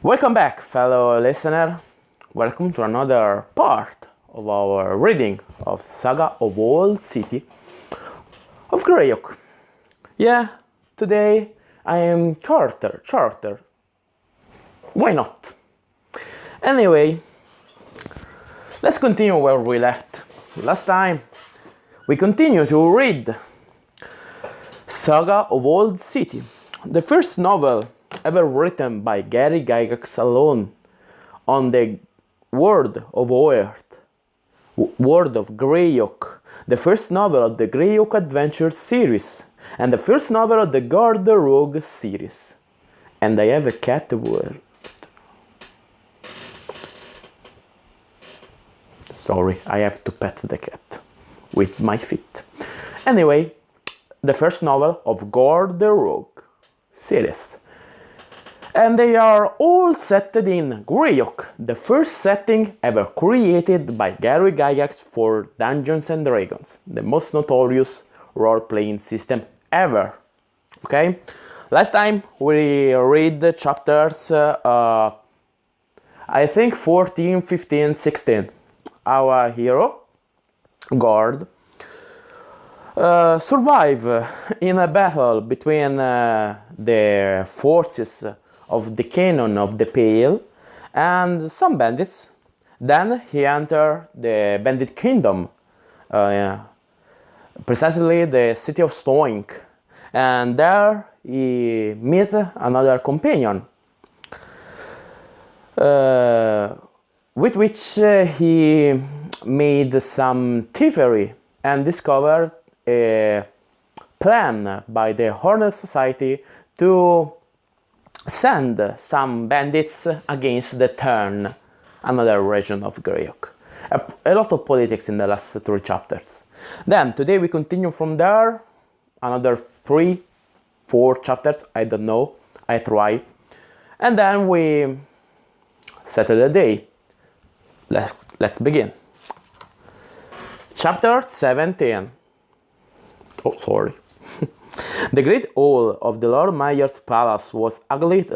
Welcome back, fellow listener. Welcome to another part of our reading of Saga of Old City of Greyhawk. Yeah, today I am charter. Why not? Anyway, let's continue where we left. Last time, we continue to read Saga of Old City, the first novel ever written by Gary Gygax alone on the world of world of Greyhawk, the first novel of the Greyhawk Adventures series, and the first novel of the Gord the Rogue series. And I have a cat word. Sorry, I have to pet the cat with my feet. Anyway, the first novel of Gord the Rogue series. And they are all set in Greyhawk, the first setting ever created by Gary Gygax for Dungeons & Dragons, the most notorious role-playing system ever. Okay? Last time we read the chapters, I think 14, 15, 16. Our hero, Gord, survive in a battle between the forces of the Canon of the Pale and some bandits. Then he entered the bandit kingdom, precisely the city of Stoink, and there he met another companion, with which he made some thievery and discovered a plan by the Hornet Society to send some bandits against the Turn, another region of Greyhawk. A lot of politics in the last 3 chapters. Then, today we continue from there, another 3, 4 chapters, I don't know, I try. And then we settle the day. Let's begin. Chapter 17. Oh, sorry. The great hall of the Lord Mayor's palace was aglit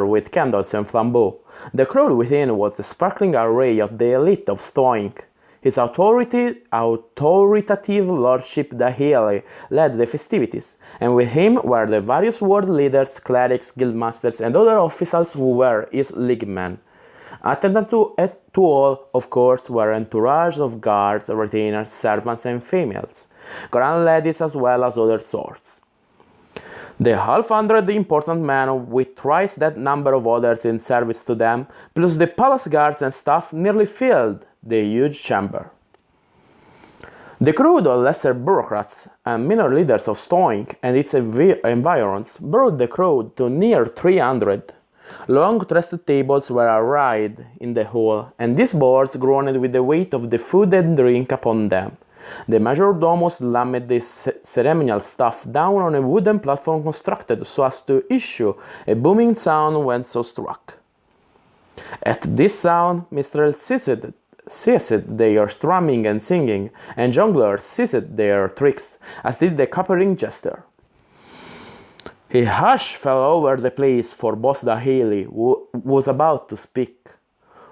with candles and flambeaux. The crowd within was a sparkling array of the elite of Stoink. His authoritative lordship Dahili led the festivities, and with him were the various world leaders, clerics, guildmasters, and other officials who were his leaguemen. Attendant to all, of course, were entourage of guards, retainers, servants, and females, grand ladies as well as other sorts. The 100 important men with thrice that number of others in service to them, plus the palace guards and staff, nearly filled the huge chamber. The crowd of lesser bureaucrats and minor leaders of Stoink and its environs brought the crowd to near 300. Long trusted tables were arrayed in the hall, and these boards groaned with the weight of the food and drink upon them. The majordomo slammed the ceremonial staff down on a wooden platform constructed so as to issue a booming sound when so struck. At this sound, minstrels ceased their strumming and singing, and jonglers ceased their tricks, as did the capering jester. A hush fell over the place, for Boss Dahili was about to speak.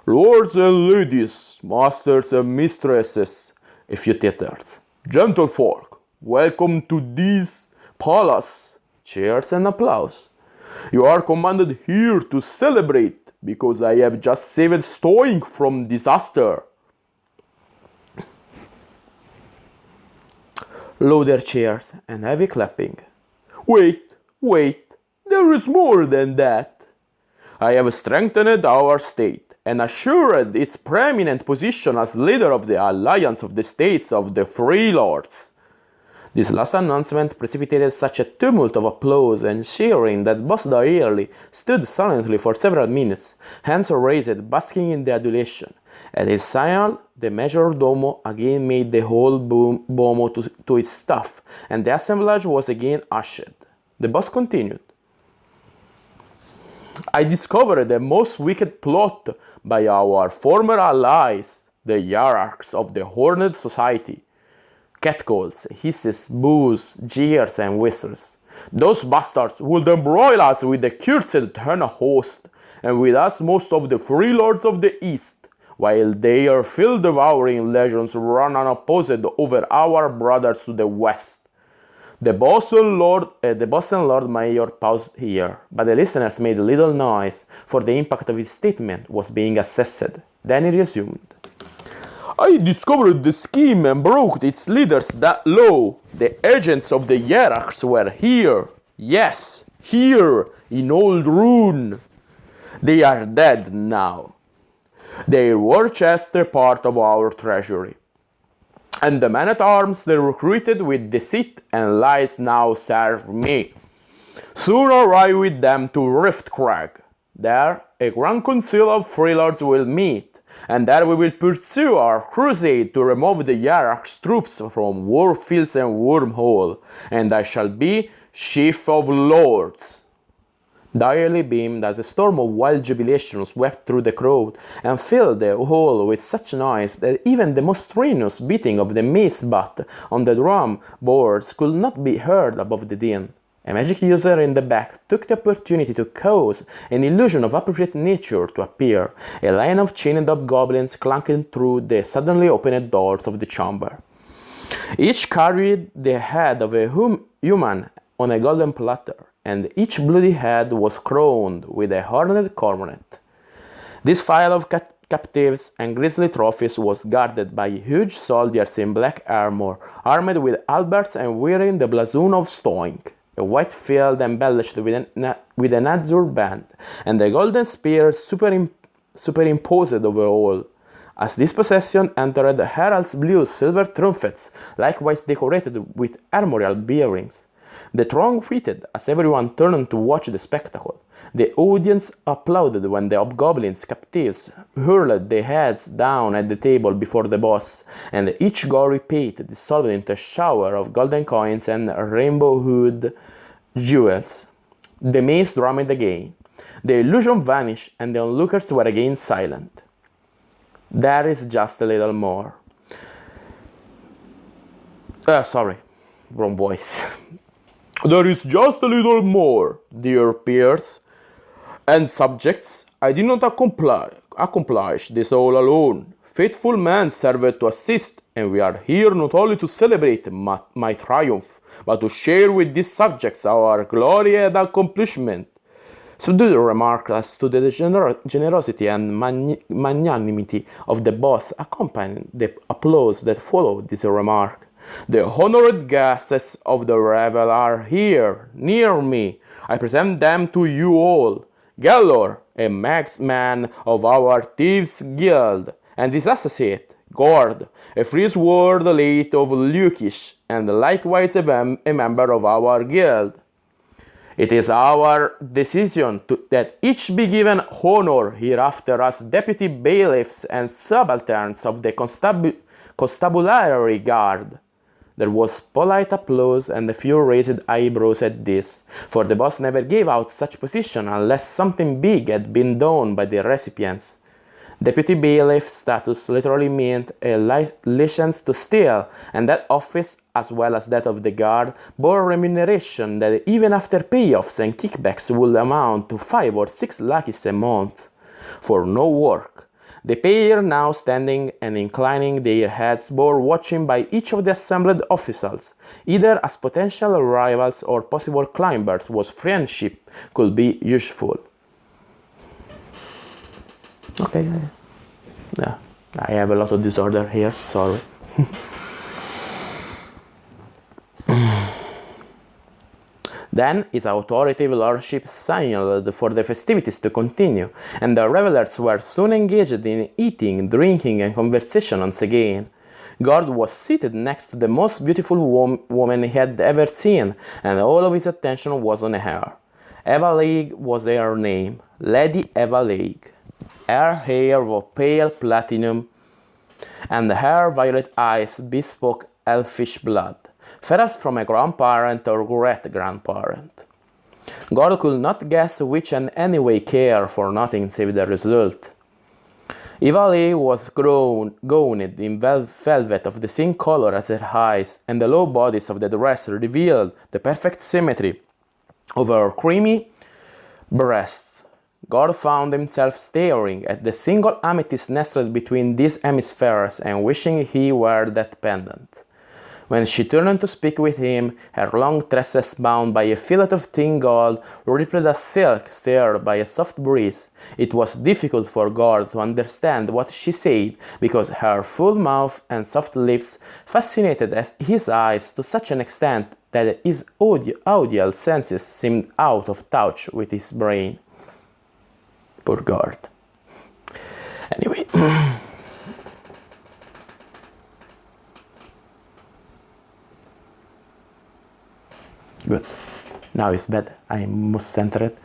"Lords and ladies, masters and mistresses," a few tittered. "Gentlefolk, welcome to this palace." Cheers and applause. "You are commanded here to celebrate, because I have just saved Stoink from disaster." Louder cheers and heavy clapping. Wait, there is more than that. I have strengthened our state and assured its preeminent position as leader of the Alliance of the States of the Free Lords. This last announcement precipitated such a tumult of applause and cheering that Boss Dahili stood silently for several minutes, hands raised, basking in the adulation. At his signal, the majordomo again made the whole bomo to its staff, and the assemblage was again ushered. The boss continued. "I discovered a most wicked plot by our former allies, the hierarchs of the Hornet Society. Catcalls, hisses, boos, jeers, and whistles. Those bastards would embroil us with the cursed Turn host, and with us most of the free lords of the East, while their field-devouring legions run unopposed over our brothers to the west. The Bosom Lord Mayor paused here, but the listeners made little noise, for the impact of his statement was being assessed. Then he resumed. I discovered the scheme and brought its leaders that low. The agents of the Gygax were here. Yes, here, in Old Rune. They are dead now. Their war chests are part of our treasury. And the men-at-arms they recruited with deceit and lies now serve me. Soon arrive with them to Rift Crag. There, a grand council of freelords will meet, and there we will pursue our crusade to remove the Gygax troops from warfields and wormhole, and I shall be Chief of Lords. Direly beamed as a storm of wild jubilation swept through the crowd and filled the hall with such noise that even the most strenuous beating of the mace butt on the drum boards could not be heard above the din. A magic user in the back took the opportunity to cause an illusion of appropriate nature to appear, a line of chained-up goblins clanking through the suddenly opened doors of the chamber. Each carried the head of a human on a golden platter, and each bloody head was crowned with a horned coronet. This file of captives and grisly trophies was guarded by huge soldiers in black armor, armed with halberds and wearing the blazon of Stoink, a white field embellished with an azure band, and a golden spear superimposed over all. As this procession entered, the heralds blew silver trumpets, likewise decorated with armorial bearings. The throng waited as everyone turned to watch the spectacle. The audience applauded when the hobgoblins' captives hurled their heads down at the table before the boss, and each gory pate dissolved into a shower of golden coins and rainbow-hued jewels. The mace drummed again. The illusion vanished, and the onlookers were again silent. There is just a little more. Wrong voice. There is just a little more, dear peers and subjects. I did not accomplish this all alone. Faithful men served to assist, and we are here not only to celebrate my triumph, but to share with these subjects our glory and accomplishment. Subdued remarks to the generosity and magnanimity of the boss accompanied the applause that followed this remark. The honored guests of the revel are here, near me. I present them to you all. Gellor, a marksman of our Thieves' Guild, and his associate, Gord, a free-sword elite of Leeks, and likewise a member of our guild. It is our decision that each be given honor hereafter as deputy bailiffs and subalterns of the constabulary guard. There was polite applause and a few raised eyebrows at this, for the boss never gave out such position unless something big had been done by the recipients. Deputy bailiff status literally meant a license to steal, and that office, as well as that of the guard, bore remuneration that even after payoffs and kickbacks would amount to 5 or 6 lakhs a month, for no work. The pair, now standing and inclining their heads, bore watching by each of the assembled officials, either as potential rivals or possible climbers whose friendship could be useful. Okay, yeah, I have a lot of disorder here, sorry. Then his authoritative lordship signaled for the festivities to continue, and the revelers were soon engaged in eating, drinking, and conversation once again. Gord was seated next to the most beautiful woman he had ever seen, and all of his attention was on her. Eva League was her name, Lady Eva League. Her hair was pale platinum, and her violet eyes bespoke elfish blood, perhaps from a grandparent or great-grandparent. Gord could not guess which, and anyway cared for nothing save the result. Eva League was gowned in velvet of the same color as her eyes, and the low bodice of the dress revealed the perfect symmetry of her creamy breasts. Gord found himself staring at the single amethyst nestled between these hemispheres and wishing he were that pendant. When she turned to speak with him, her long tresses bound by a fillet of thin gold rippled as silk stirred by a soft breeze. It was difficult for Gord to understand what she said, because her full mouth and soft lips fascinated his eyes to such an extent that his audial senses seemed out of touch with his brain. Poor Gord. Anyway... Good. Now it's better. I must center it.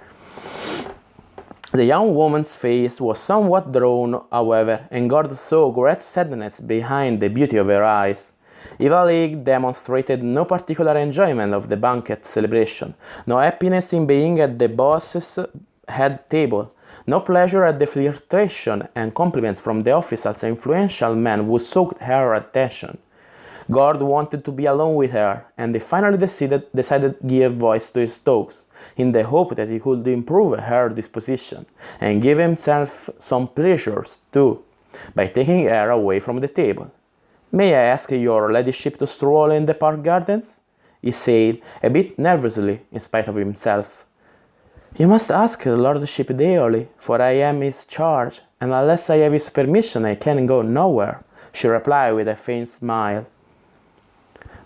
The young woman's face was somewhat drawn, however, and Gord saw great sadness behind the beauty of her eyes. Leeks demonstrated no particular enjoyment of the banquet celebration, no happiness in being at the boss's head table, no pleasure at the flirtation and compliments from the officials and influential men who sought her attention. Gord wanted to be alone with her, and they finally decided to give voice to his thoughts, in the hope that he could improve her disposition, and give himself some pleasures too, by taking her away from the table. "May I ask your ladyship to stroll in the park gardens?" he said, a bit nervously, in spite of himself. "You must ask her lordship daily, for I am his charge, and unless I have his permission I can go nowhere," she replied with a faint smile.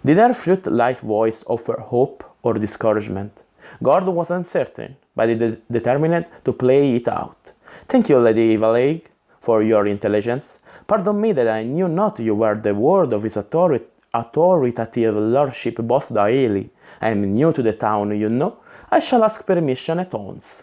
Did her flute-like voice offer hope or discouragement? Gord was uncertain, but he determined to play it out. "Thank you, Lady Leeks, for your intelligence. Pardon me that I knew not you were the ward of his authoritative lordship Boss Daily. I am new to the town, you know. I shall ask permission at once."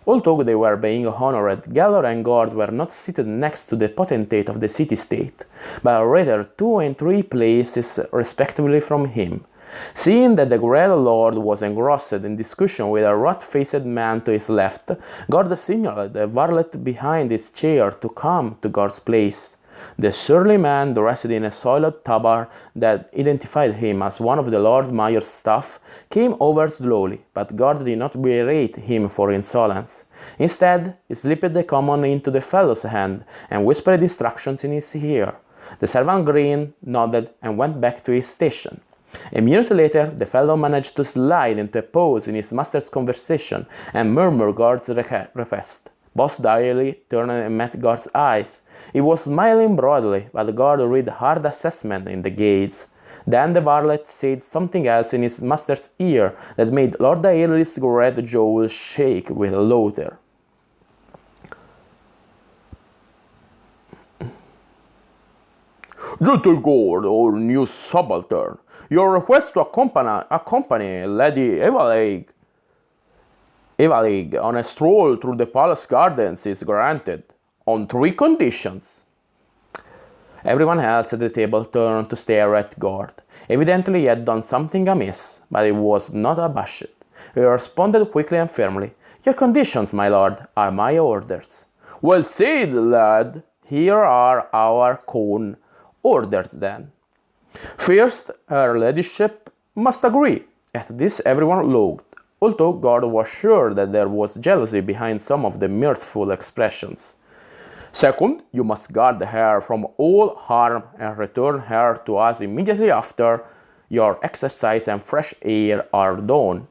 Although they were being honored, Gellor and Gord were not seated next to the potentate of the city-state, but rather 2 and 3 places respectively from him. Seeing that the great lord was engrossed in discussion with a rat-faced man to his left, Gord signaled the varlet behind his chair to come to Gord's place. The surly man, dressed in a soiled tabard that identified him as one of the Lord Mayor's staff, came over slowly, but Gord did not berate him for insolence. Instead, he slipped the common into the fellow's hand and whispered instructions in his ear. The servant grinned, nodded, and went back to his station. A minute later, the fellow managed to slide into a pause in his master's conversation and murmur Gord's request. Boss Daily turned and met Gord's eyes. He was smiling broadly, but Gord read hard assessment in the gaze. Then the varlet said something else in his master's ear that made Lord Daly's red jaw shake with laughter. "Little Gord, or new subaltern, your request to accompany Lady Leeks on a stroll through the palace gardens is granted, on 3 conditions." Everyone else at the table turned to stare at Gord. Evidently he had done something amiss, but he was not abashed. He responded quickly and firmly. "Your conditions, my lord, are my orders." "Well said, lad. Here are our orders then. First, her ladyship must agree." At this everyone looked, although Gord was sure that there was jealousy behind some of the mirthful expressions. "Second, you must guard her from all harm and return her to us immediately after your exercise and fresh air are done.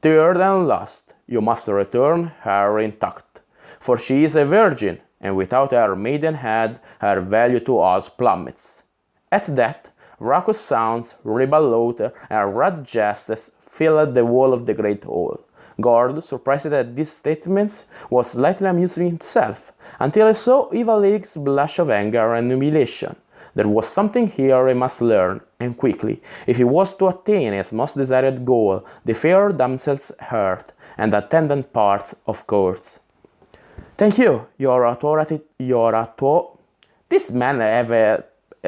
Third and last, you must return her intact, for she is a virgin, and without her maidenhead her value to us plummets." At that, raucous sounds, ribald laughter, and red jests filled the wall of the great hall. Gord, surprised at these statements, was slightly amused himself, until he saw Leeks' blush of anger and humiliation. There was something here he must learn, and quickly, if he was to attain his most desired goal, the fair damsel's heart, and attendant parts, of course. "Thank you, your authority, This man have a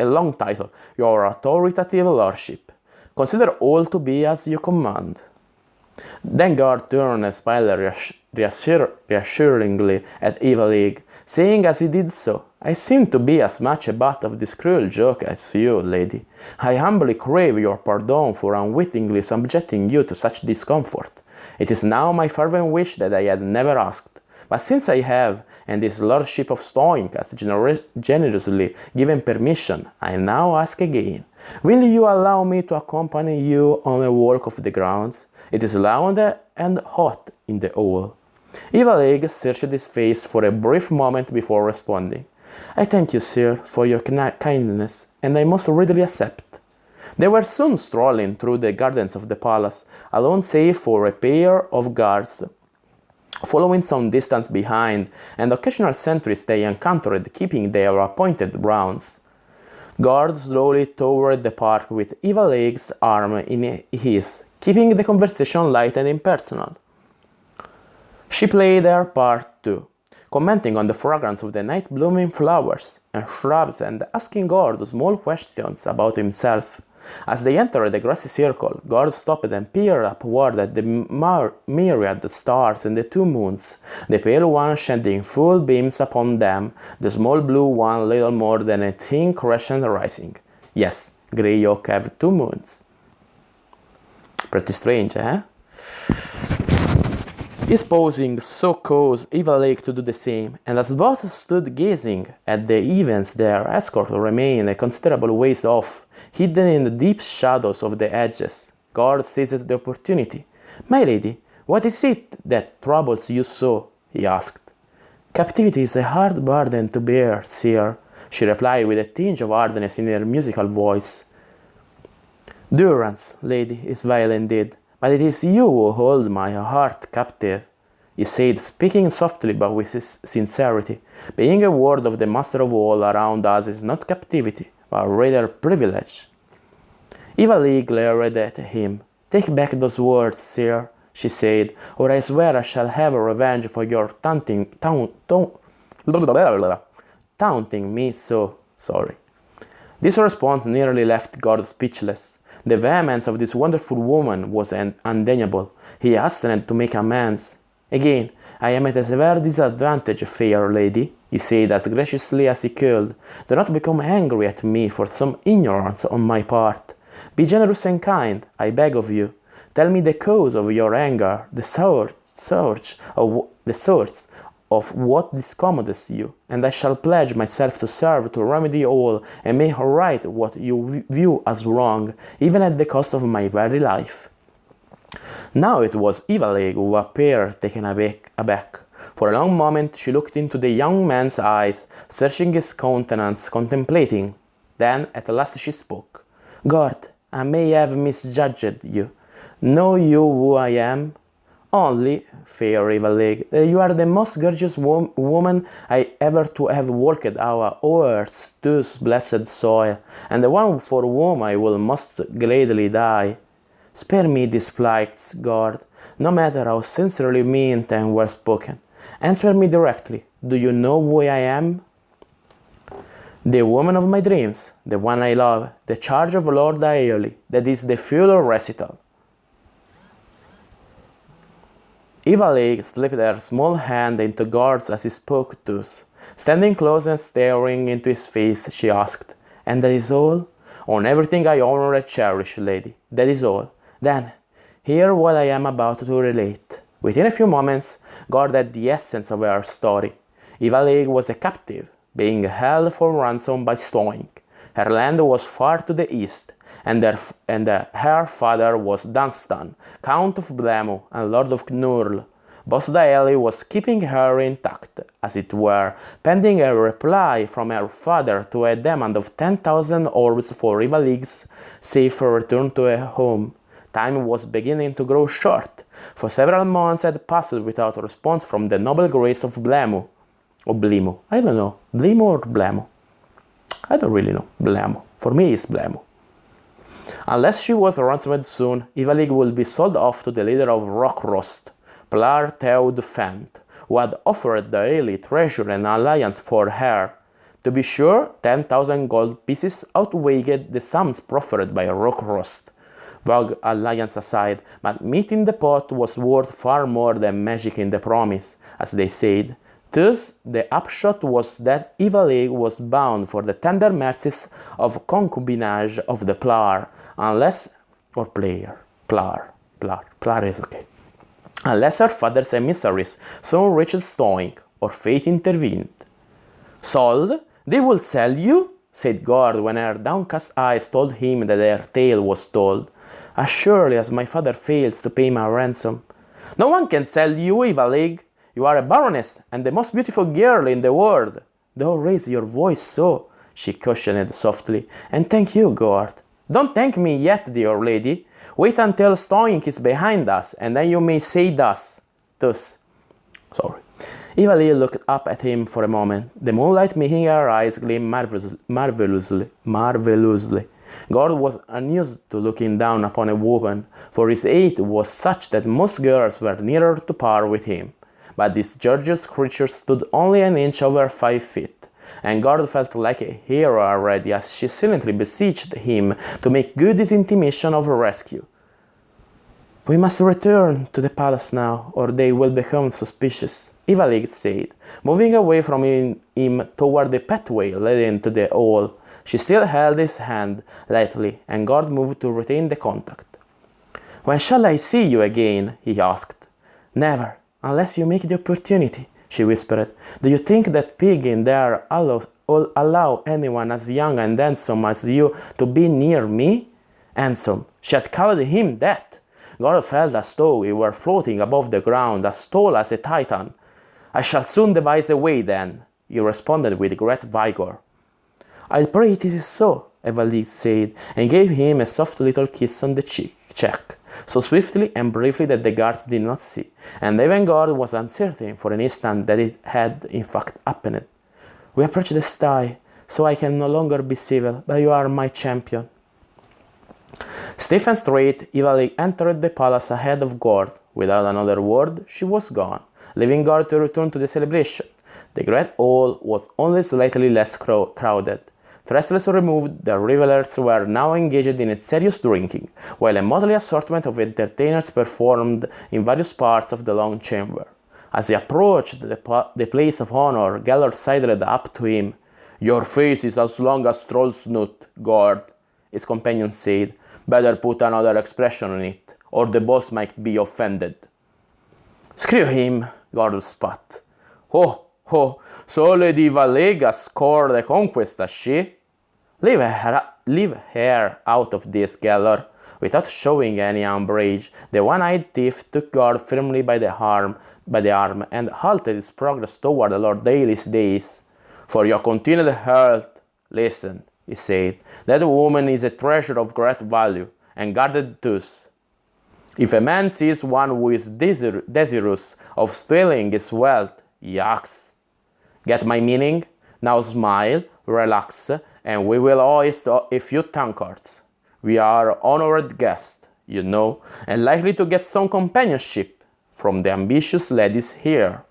long title, your authoritative lordship. Consider all to be as you command." Then Gord turned and smiled reassuringly at Leeks, saying as he did so, "I seem to be as much a butt of this cruel joke as you, lady. I humbly crave your pardon for unwittingly subjecting you to such discomfort. It is now my fervent wish that I had never asked, But since I have, and his lordship of Stoink has generously given permission, I now ask again, will you allow me to accompany you on a walk of the grounds? It is loud and hot in the hall. Evil Egg searched his face for a brief moment before responding. I thank you, sir, for your kindness, and I most readily accept. They were soon strolling through the gardens of the palace, alone save for a pair of guards following some distance behind, and occasional sentries they encountered keeping their appointed rounds. Gord slowly toward the park with Evil Egg's arm in his, keeping the conversation light and impersonal. She played her part too, commenting on the fragrance of the night-blooming flowers and shrubs and asking Gord small questions about himself. As they entered the grassy circle, Gord stopped and peered upward at the myriad stars and the two moons, the pale one shedding full beams upon them, the small blue one little more than a thin crescent rising. Yes, Grey Oak have two moons. Pretty strange, eh? His posing so caused Evil Egg to do the same, and as both stood gazing at the events, their escort remained a considerable ways off, hidden in the deep shadows of the edges. Gord seized the opportunity. My lady, what is it that troubles you so? He asked. Captivity is a hard burden to bear, sir, she replied with a tinge of hardness in her musical voice. Durance, lady, is vile indeed. But it is you who hold my heart captive, he said, speaking softly but with sincerity. Being a word of the master of all around us is not captivity, but rather privilege. Evil Egg glared at him. Take back those words, sir, she said, or I swear I shall have revenge for your taunting me so. Sorry. This response nearly left Gord speechless. The vehemence of this wonderful woman was undeniable. He hastened to make amends. Again, I am at a severe disadvantage, fair lady, he said as graciously as he could. Do not become angry at me for some ignorance on my part. Be generous and kind, I beg of you. Tell me the cause of your anger, the source of what discommodes you, and I shall pledge myself to serve to remedy all and make right what you view as wrong, even at the cost of my very life. Now it was Evil Egg who appeared taken aback. For a long moment she looked into the young man's eyes, searching his countenance, contemplating. Then at last she spoke. Gord, I may have misjudged you. Know you who I am? Only, fair Evil Egg, you are the most gorgeous woman I ever to have walked our earth's thus blessed soil, and the one for whom I will most gladly die. Spare me these plights, Gord, no matter how sincerely meant and were spoken. Answer me directly. Do you know who I am? The woman of my dreams, the one I love, the charge of Lord Airly, that is the full recital. Evil Egg slipped her small hand into Gord's as he spoke thus. Standing close and staring into his face, she asked, And that is all? On everything I honor and cherish, lady, that is all. Then, hear what I am about to relate. Within a few moments, Gord had the essence of her story. Evil Egg was a captive, being held for ransom by Stoink. Her land was far to the east, and her father was Dunstan, Count of Blemu and Lord of Knurl. Bosdaeli was keeping her intact, as it were, pending a reply from her father to a demand of 10,000 orbs for Evil Egg's safer return to her home. Time was beginning to grow short, for several months had passed without response from the noble grace of Blemu. Or Blemu. I don't know. Blemu or Blemu? I don't really know. Blemu. For me, it's Blemu. Unless she was ransomed soon, Evil Egg will be sold off to the leader of Rockrost, Plar Theod Fent, who had offered the daily treasure and alliance for her. To be sure, 10,000 gold pieces outweighed the sums proffered by Rockrost. Vague alliance aside, but meat in the pot was worth far more than magic in the promise, as they said. Thus, the upshot was that Evil Egg was bound for the tender mercies of concubinage of the Plar, unless, or player, Plar is okay. unless her father's emissaries soon reached Stowing, or fate intervened. Sold? They will sell you? Said Gord when her downcast eyes told him that their tale was told. As surely as my father fails to pay my ransom. No one can sell you, evil egg. You are a baroness, and the most beautiful girl in the world. Don't raise your voice so, she cautioned softly, and thank you, Gord. Don't thank me yet, dear lady. Wait until Stowing is behind us, and then you may say thus. Evalie looked up at him for a moment, the moonlight making her eyes gleam marvelously. Gord was unused to looking down upon a woman, for his age was such that most girls were nearer to par with him. But this gorgeous creature stood only an inch over 5 feet, and Gord felt like a hero already as she silently beseeched him to make good his intimation of rescue. We must return to the palace now, or they will become suspicious, Evalie said, moving away from him toward the pathway leading to the hall. She still held his hand lightly, and Gord moved to retain the contact. When shall I see you again? He asked. Never, unless you make the opportunity, she whispered. Do you think that pig in there allow anyone as young and handsome as you to be near me? Handsome, she had called him that. Gord felt as though he were floating above the ground, as tall as a Titan. I shall soon devise a way then, he responded with great vigor. I'll pray it is so, Evalie said, and gave him a soft little kiss on the cheek, so swiftly and briefly that the guards did not see, and even Gord was uncertain for an instant that it had in fact happened. We approach the sty, so I can no longer be civil, but you are my champion. Stiff and straight, Evalie entered the palace ahead of Gord. Without another word, she was gone, leaving Gord to return to the celebration. The great hall was only slightly less crowded. Restless removed, the revelers were now engaged in a serious drinking, while a motley assortment of entertainers performed in various parts of the long chamber. As he approached the place of honor, Gellert sidled up to him. Your face is as long as Troll's snoot, Gord, his companion said. Better put another expression on it, or the boss might be offended. Screw him, Gord spat. Oh, so Lady Valega scored a conquest, has she? Leave her out of this, Gellert. Without showing any umbrage, the one-eyed thief took Gord firmly by the arm and halted his progress toward Lord Daly's days. For your continued health, listen, he said. That woman is a treasure of great value, and guarded thus. If a man sees one who is desirous of stealing his wealth, he acts. Get my meaning? Now smile, relax, and we will hoist a few tankards. We are honored guests, you know, and likely to get some companionship from the ambitious ladies here.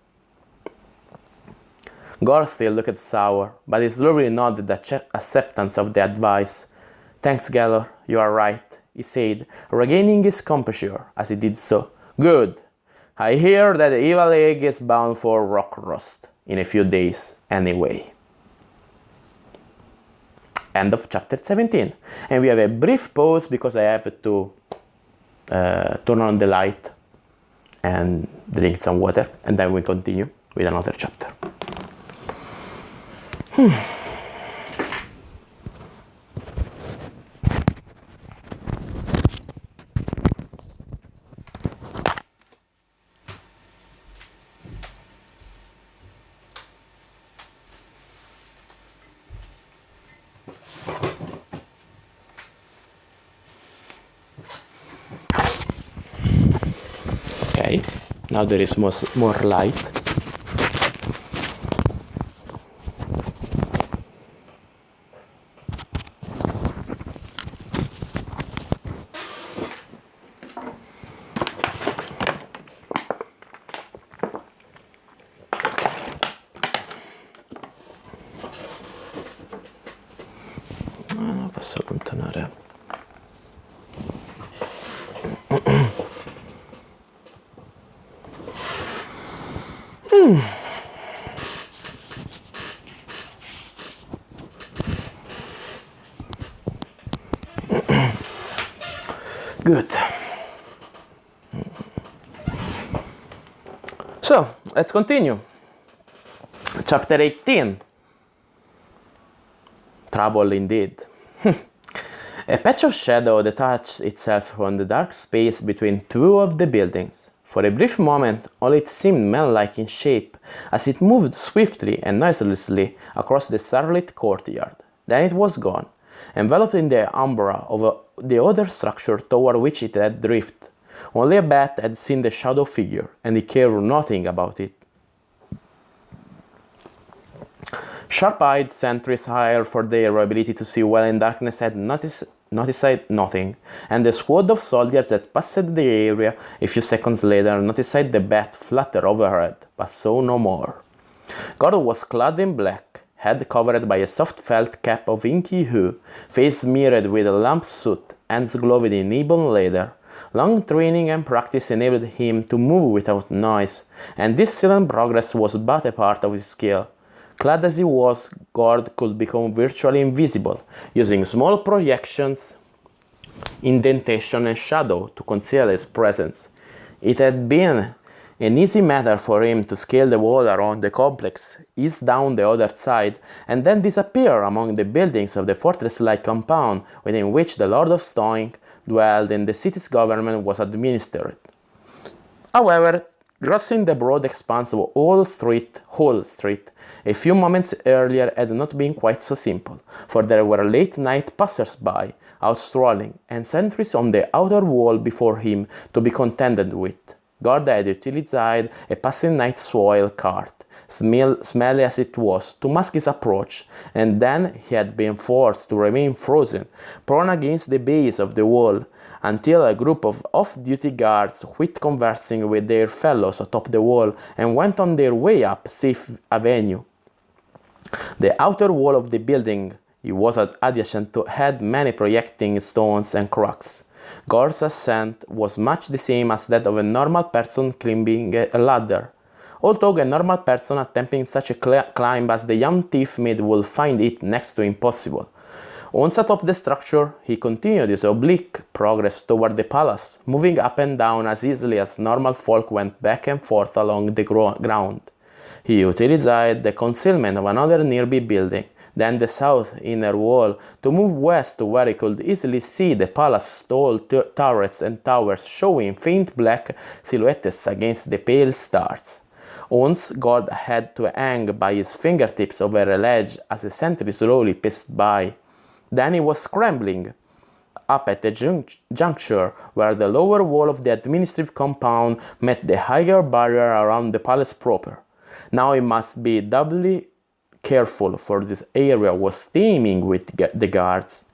Gore still looked sour, but he slowly nodded acceptance of the advice. Thanks, Gellert, you are right, he said, regaining his composure as he did so. Good. I hear that the evil egg is bound for Rockrost in a few days, anyway. End of chapter 17. And we have a brief pause because I have to turn on the light and drink some water, and then we continue with another chapter. Okay, now there is more light. Posso allontanare. Good. So, let's continue. Chapter 18. Trouble indeed. A patch of shadow detached itself from the dark space between two of the buildings. For a brief moment, all it seemed man-like in shape, as it moved swiftly and noiselessly across the starlit courtyard. Then it was gone, enveloped in the umbra of the other structure toward which it had drifted. Only a bat had seen the shadow figure, and he cared nothing about it. Sharp-eyed sentries hired for their ability to see well in darkness had noticed nothing, and the squad of soldiers that passed the area a few seconds later noticed the bat flutter overhead, but saw no more. Gord was clad in black, head covered by a soft felt cap of inky hue, face smeared with a lamp soot, hands gloved in ebon leather. Long training and practice enabled him to move without noise, and this silent progress was but a part of his skill. Clad as he was, Gord could become virtually invisible, using small projections, indentation, and shadow to conceal his presence. It had been an easy matter for him to scale the wall around the complex, ease down the other side, and then disappear among the buildings of the fortress-like compound within which the Lord of Stone dwelled and the city's government was administered. However, crossing the broad expanse of Whole Street, a few moments earlier had not been quite so simple, for there were late-night passers-by out strolling, and sentries on the outer wall before him to be contended with. Gord had utilized a passing night soil cart, smelly as it was, to mask his approach, and then he had been forced to remain frozen, prone against the base of the wall, until a group of off-duty guards quit conversing with their fellows atop the wall and went on their way up Safe Avenue. The outer wall of the building he was adjacent to had many projecting stones and cracks. Gord's ascent was much the same as that of a normal person climbing a ladder, although a normal person attempting such a climb as the young thief made would find it next to impossible. Once atop the structure, he continued his oblique progress toward the palace, moving up and down as easily as normal folk went back and forth along the ground. He utilized the concealment of another nearby building, then the south inner wall, to move west to where he could easily see the palace's tall turrets and towers showing faint black silhouettes against the pale stars. Once Gord had to hang by his fingertips over a ledge as the sentry slowly passed by. Then he was scrambling up at a juncture where the lower wall of the administrative compound met the higher barrier around the palace proper. Now he must be doubly careful, for this area was teeming with the guards.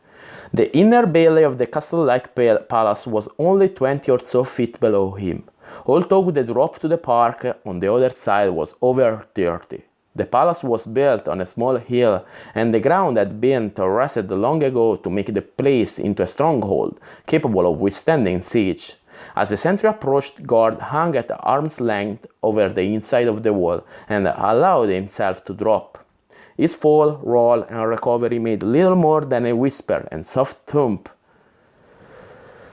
The inner bailey of the castle-like palace was only 20 or so feet below him, although the drop to the park on the other side was over 30. The palace was built on a small hill, and the ground had been terraced long ago to make the place into a stronghold, capable of withstanding siege. As the sentry approached, Gord hung at arm's length over the inside of the wall, and allowed himself to drop. His fall, roll, and recovery made little more than a whisper and soft thump.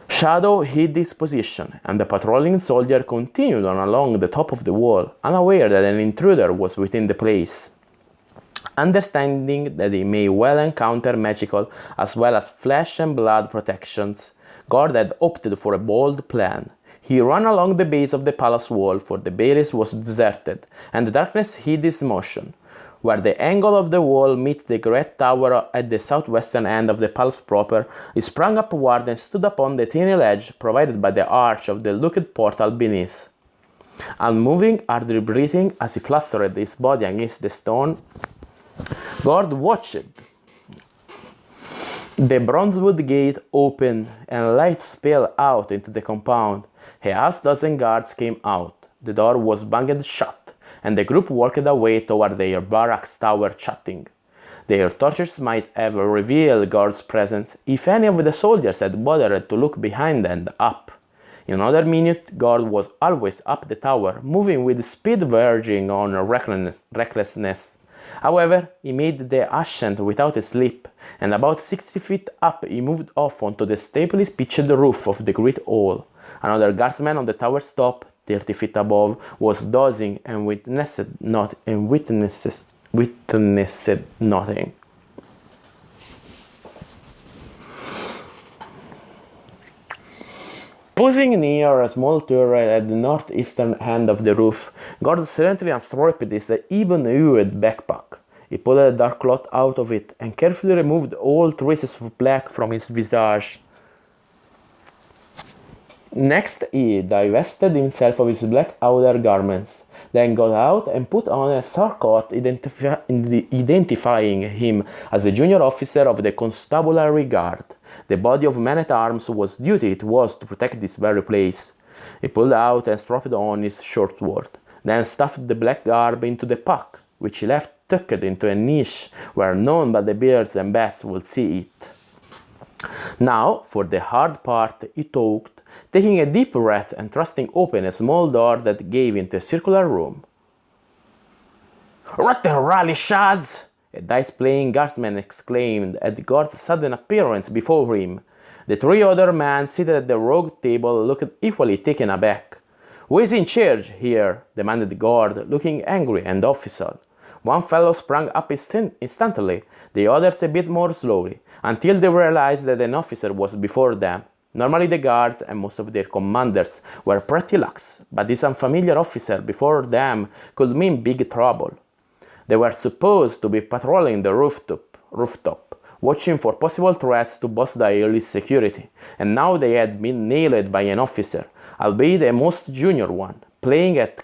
Shadow hid his position, and the patrolling soldier continued on along the top of the wall, unaware that an intruder was within the place. Understanding that he may well encounter magical as well as flesh and blood protections, Gord had opted for a bold plan. He ran along the base of the palace wall, for the bailey was deserted, and the darkness hid his motion. Where the angle of the wall met the great tower at the southwestern end of the palace proper, he sprang upward and stood upon the tiny ledge provided by the arch of the locked portal beneath. Unmoving, hardly breathing, as he plastered his body against the stone, Gord watched the bronzewood gate open and light spill out into the compound. A half-dozen guards came out. The door was banged shut, and the group walked away toward their barracks tower, chatting. Their torches might have revealed Gord's presence if any of the soldiers had bothered to look behind and up. In another minute, Gord was always up the tower, moving with speed verging on recklessness. However, he made the ascent without a slip, and about 60 feet up he moved off onto the stably pitched roof of the great hall. Another guardsman on the tower's top 30 feet above, was dozing and witnessed nothing. Posing near a small turret at the northeastern end of the roof, Gord silently unstrapped his ebon-hued backpack. He pulled a dark cloth out of it and carefully removed all traces of black from his visage. Next, he divested himself of his black outer garments, then got out and put on a surcoat identifying him as a junior officer of the Constabulary Guard. The body of man-at-arms whose duty it was to protect this very place. He pulled out and strapped on his short sword, then stuffed the black garb into the pack, which he left tucked into a niche where none but the birds and bats would see it. Now, for the hard part, he talked, taking a deep breath and thrusting open a small door that gave into a circular room. "Rotten rally shads!" a dice-playing guardsman exclaimed at Gord's sudden appearance before him. The three other men seated at the rogue table looked equally taken aback. "Who is in charge here?" demanded Gord, looking angry and official. One fellow sprang up instantly, the others a bit more slowly, until they realized that an officer was before them. Normally the guards and most of their commanders were pretty lax, but this unfamiliar officer before them could mean big trouble. They were supposed to be patrolling the rooftop, watching for possible threats to Boss Daly's security, and now they had been nailed by an officer, albeit a most junior one, playing at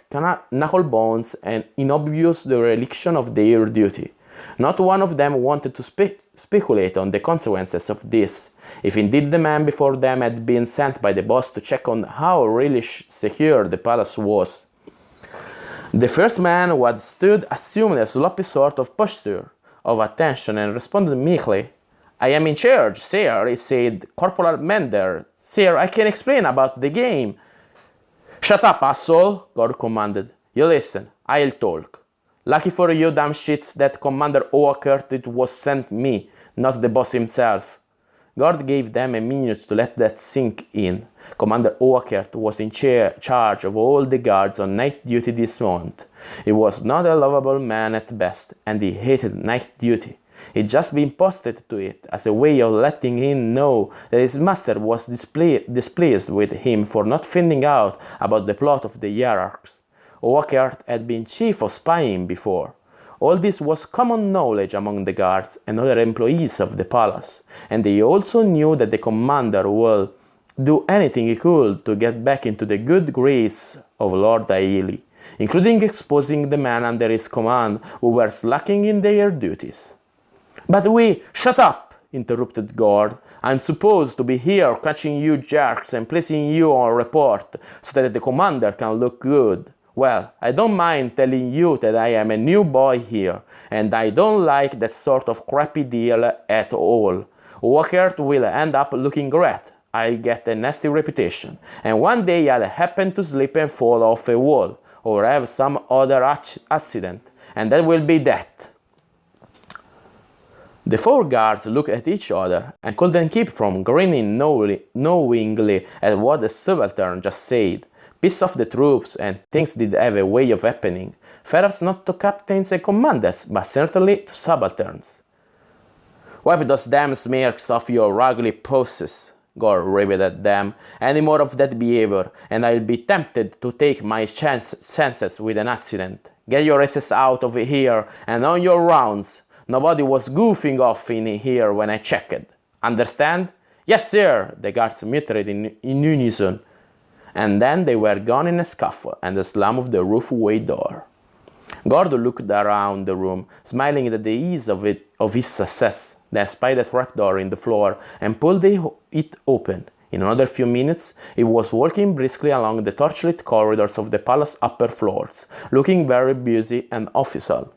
knucklebones and in obvious dereliction of their duty. Not one of them wanted to speculate on the consequences of this, if indeed the man before them had been sent by the boss to check on how really secure the palace was. The first man who had stood assumed a sloppy sort of posture of attention and responded meekly. "I am in charge, sir," he said. "Corporal Mender. Sir, I can explain about the game." "Shut up, asshole," Gord commanded. "You listen, I'll talk. Lucky for you damn shits that Commander Oakert it was sent me, not the boss himself." Gord gave them a minute to let that sink in. Commander Oakert was in charge of all the guards on night duty this month. He was not a lovable man at best, and he hated night duty. He'd just been posted to it as a way of letting him know that his master was displeased with him for not finding out about the plot of the hierarchs. Oakert had been chief of spying before. All this was common knowledge among the guards and other employees of the palace, and they also knew that the commander would do anything he could to get back into the good grace of Lord Daly, including exposing the men under his command who were slacking in their duties. "But shut up," interrupted Gord. "I'm supposed to be here catching you jerks and placing you on report so that the commander can look good. Well, I don't mind telling you that I am a new boy here, and I don't like that sort of crappy deal at all. Oakert will end up looking great. I'll get a nasty reputation, and one day I'll happen to slip and fall off a wall, or have some other accident, and that will be that." The four guards looked at each other and couldn't keep from grinning knowingly at what the subaltern just said. Piss off the troops, and things did have a way of happening. Perhaps not to captains and commanders, but certainly to subalterns. "Wipe those damn smirks off your ugly poses," Gore raved at them. "Any more of that behavior, and I'll be tempted to take my chances with an accident. Get your asses out of here and on your rounds. Nobody was goofing off in here when I checked. Understand?" "Yes, sir," the guards muttered in unison. And then they were gone in a scuffle and the slam of the roofway door. Gord looked around the room, smiling at the ease of his success, then spied a trapdoor in the floor and pulled it open. In another few minutes, he was walking briskly along the torchlit corridors of the palace upper floors, looking very busy and official.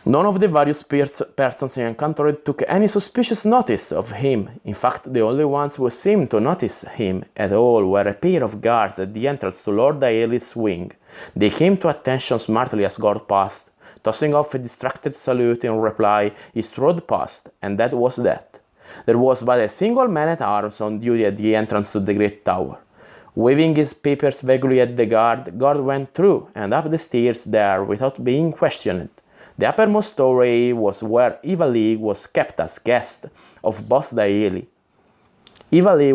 None of the various persons he encountered took any suspicious notice of him. In fact, the only ones who seemed to notice him at all were a pair of guards at the entrance to Lord Daly's wing. They came to attention smartly as Gord passed. Tossing off a distracted salute in reply, he strode past, and that was that. There was but a single man-at-arms on duty at the entrance to the great tower. Waving his papers vaguely at the guard, Gord went through and up the stairs there without being questioned. The uppermost story was where Ivali was kept as guest of Boss Daeli. Ivali,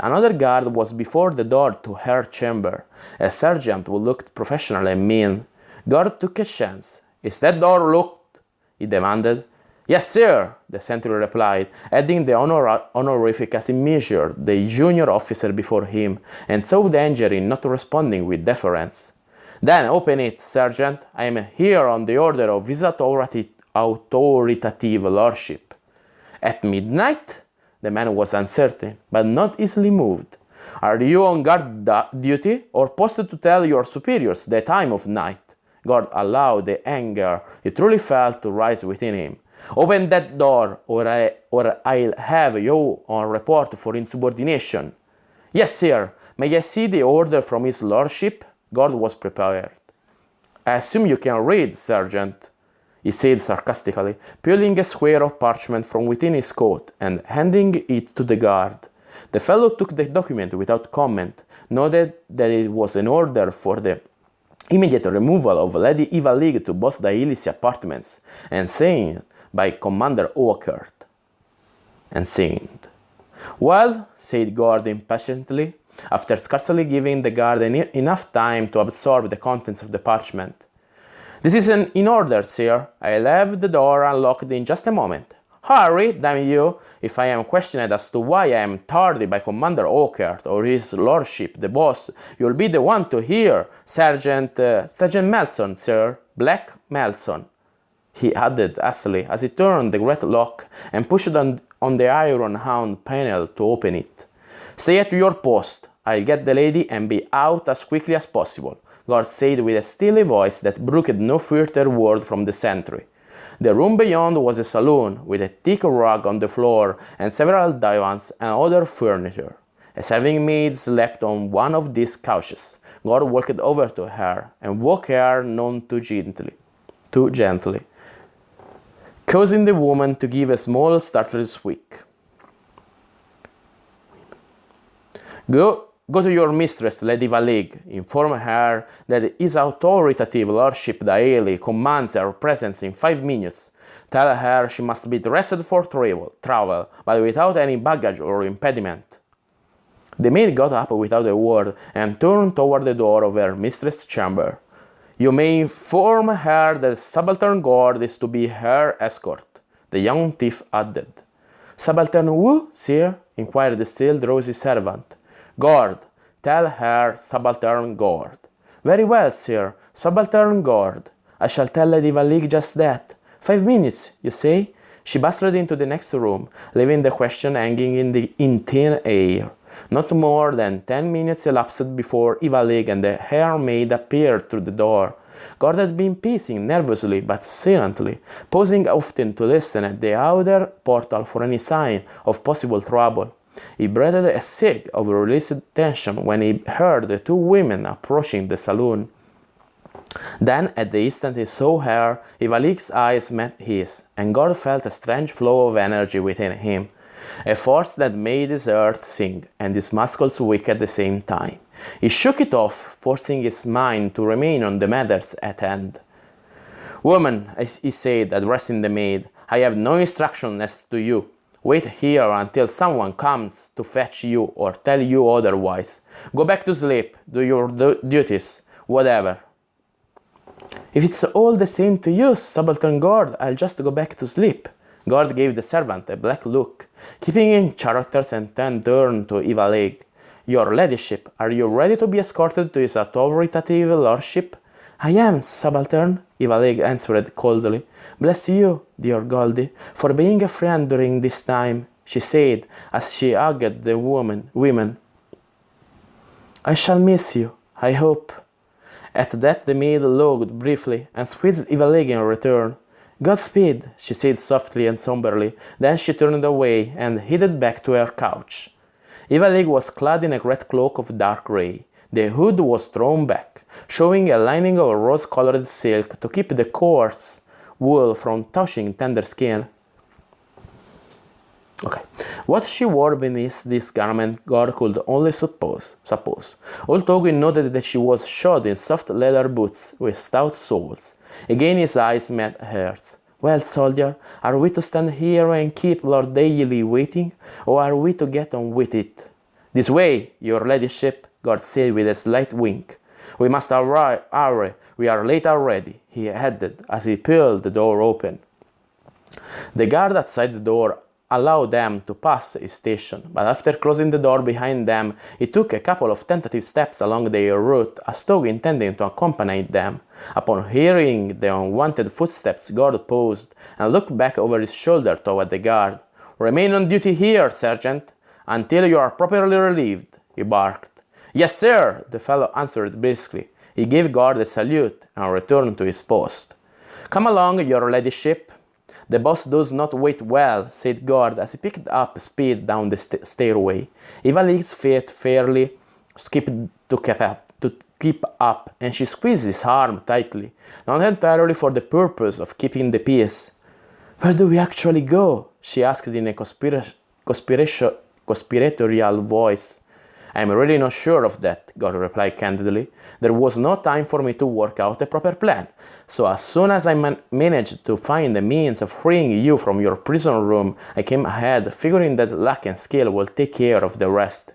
another guard, was before the door to her chamber, a sergeant who looked professional and mean. Gord took a chance. "Is that door locked?" he demanded. "Yes, sir," the sentry replied, adding the honorific as he measured the junior officer before him, and saw danger in not responding with deference. "Then open it, sergeant. I am here on the order of his authoritative lordship." "At midnight?" The man was uncertain, but not easily moved. "Are you on guard duty, or posted to tell your superiors the time of night?" Gord allowed the anger he truly felt to rise within him. "Open that door, or I'll have you on report for insubordination." "Yes, sir. May I see the order from his lordship?" Gord was prepared. "I assume you can read, sergeant," he said sarcastically, peeling a square of parchment from within his coat and handing it to the guard. The fellow took the document without comment, noted that it was an order for the immediate removal of Lady Eva League to Boss Daeli's apartments, and signed by Commander Oakert. And signed. "Well," said Gord impatiently, after scarcely giving the guard enough time to absorb the contents of the parchment. "This is in order, sir. I'll have the door unlocked in just a moment. Hurry, damn you, if I am questioned as to why I am tardy by Commander Oakert or his lordship, the boss, you'll be the one to hear. Sergeant Melson, sir. Black Melson," he added hastily as he turned the great lock and pushed on the iron hound panel to open it. "Stay at your post. I'll get the lady and be out as quickly as possible," Gord said with a steely voice that brooked no further word from the sentry. The room beyond was a saloon, with a thick rug on the floor and several divans and other furniture. A serving maid slept on one of these couches. Gord walked over to her and woke her none too gently, causing the woman to give a small startled squeak. Go to your mistress, Lady Valig. Inform her that his authoritative lordship Daeli commands her presence in 5 minutes. Tell her she must be dressed for travel, but without any baggage or impediment." The maid got up without a word and turned toward the door of her mistress' chamber. "You may inform her that Subaltern Gord is to be her escort," the young thief added. "Subaltern who, sir?" inquired the still drowsy servant. "Gord. Tell her Subaltern Gord." "Very well, sir. Subaltern Gord. I shall tell Lady Valig just that. 5 minutes, you say?" She bustled into the next room, leaving the question hanging in thin air. Not more than 10 minutes elapsed before Ivalig and the hair maid appeared through the door. Gord had been pacing nervously but silently, pausing often to listen at the outer portal for any sign of possible trouble. He breathed a sigh of released tension when he heard the 2 women approaching the saloon. Then, at the instant he saw her, Ivalik's eyes met his, and Gord felt a strange flow of energy within him, a force that made his heart sing and his muscles weak at the same time. He shook it off, forcing his mind to remain on the matters at hand. "Woman," he said, addressing the maid, "I have no instruction as to you. Wait here until someone comes to fetch you or tell you otherwise. Go back to sleep, do your duties, whatever." "If it's all the same to you, Subaltern Gord, I'll just go back to sleep." Gord gave the servant a black look, keeping in characters, and then turned to Ivalig. "Your ladyship, are you ready to be escorted to his authoritative lordship?" "I am, Subaltern," Ivalig answered coldly. "Bless you, dear Goldie, for being a friend during this time," she said as she hugged the women. "I shall miss you, I hope." At that the maid looked briefly and squeezed Ivalig in return. "Godspeed," she said softly and somberly. Then she turned away and headed back to her couch. Ivalig was clad in a great cloak of dark grey. The hood was thrown back, showing a lining of rose-colored silk to keep the coarse wool from touching tender skin. Okay. What she wore beneath this garment, God could only suppose. Old Togwin noted that she was shod in soft leather boots with stout soles. Again his eyes met hers. Well, soldier, are we to stand here and keep Lord Daily waiting, or are we to get on with it? This way, your ladyship, God said with a slight wink. We must hurry, we are late already, he added as he pulled the door open. The guard outside the door allowed them to pass his station, but after closing the door behind them, he took a couple of tentative steps along their route, as though intending to accompany them. Upon hearing the unwanted footsteps, Gord paused and looked back over his shoulder toward the guard. Remain on duty here, Sergeant, until you are properly relieved, he barked. Yes, sir, the fellow answered briskly. He gave Gord a salute and returned to his post. Come along, your ladyship. The boss does not wait well, said Gord as he picked up speed down the stairway. Ivali's feet fairly skipped to keep up, and she squeezed his arm tightly, not entirely for the purpose of keeping the peace. Where do we actually go? She asked in a conspiratorial voice. I'm really not sure of that, Gord replied candidly. There was no time for me to work out a proper plan, so as soon as I managed to find the means of freeing you from your prison room, I came ahead, figuring that luck and skill will take care of the rest.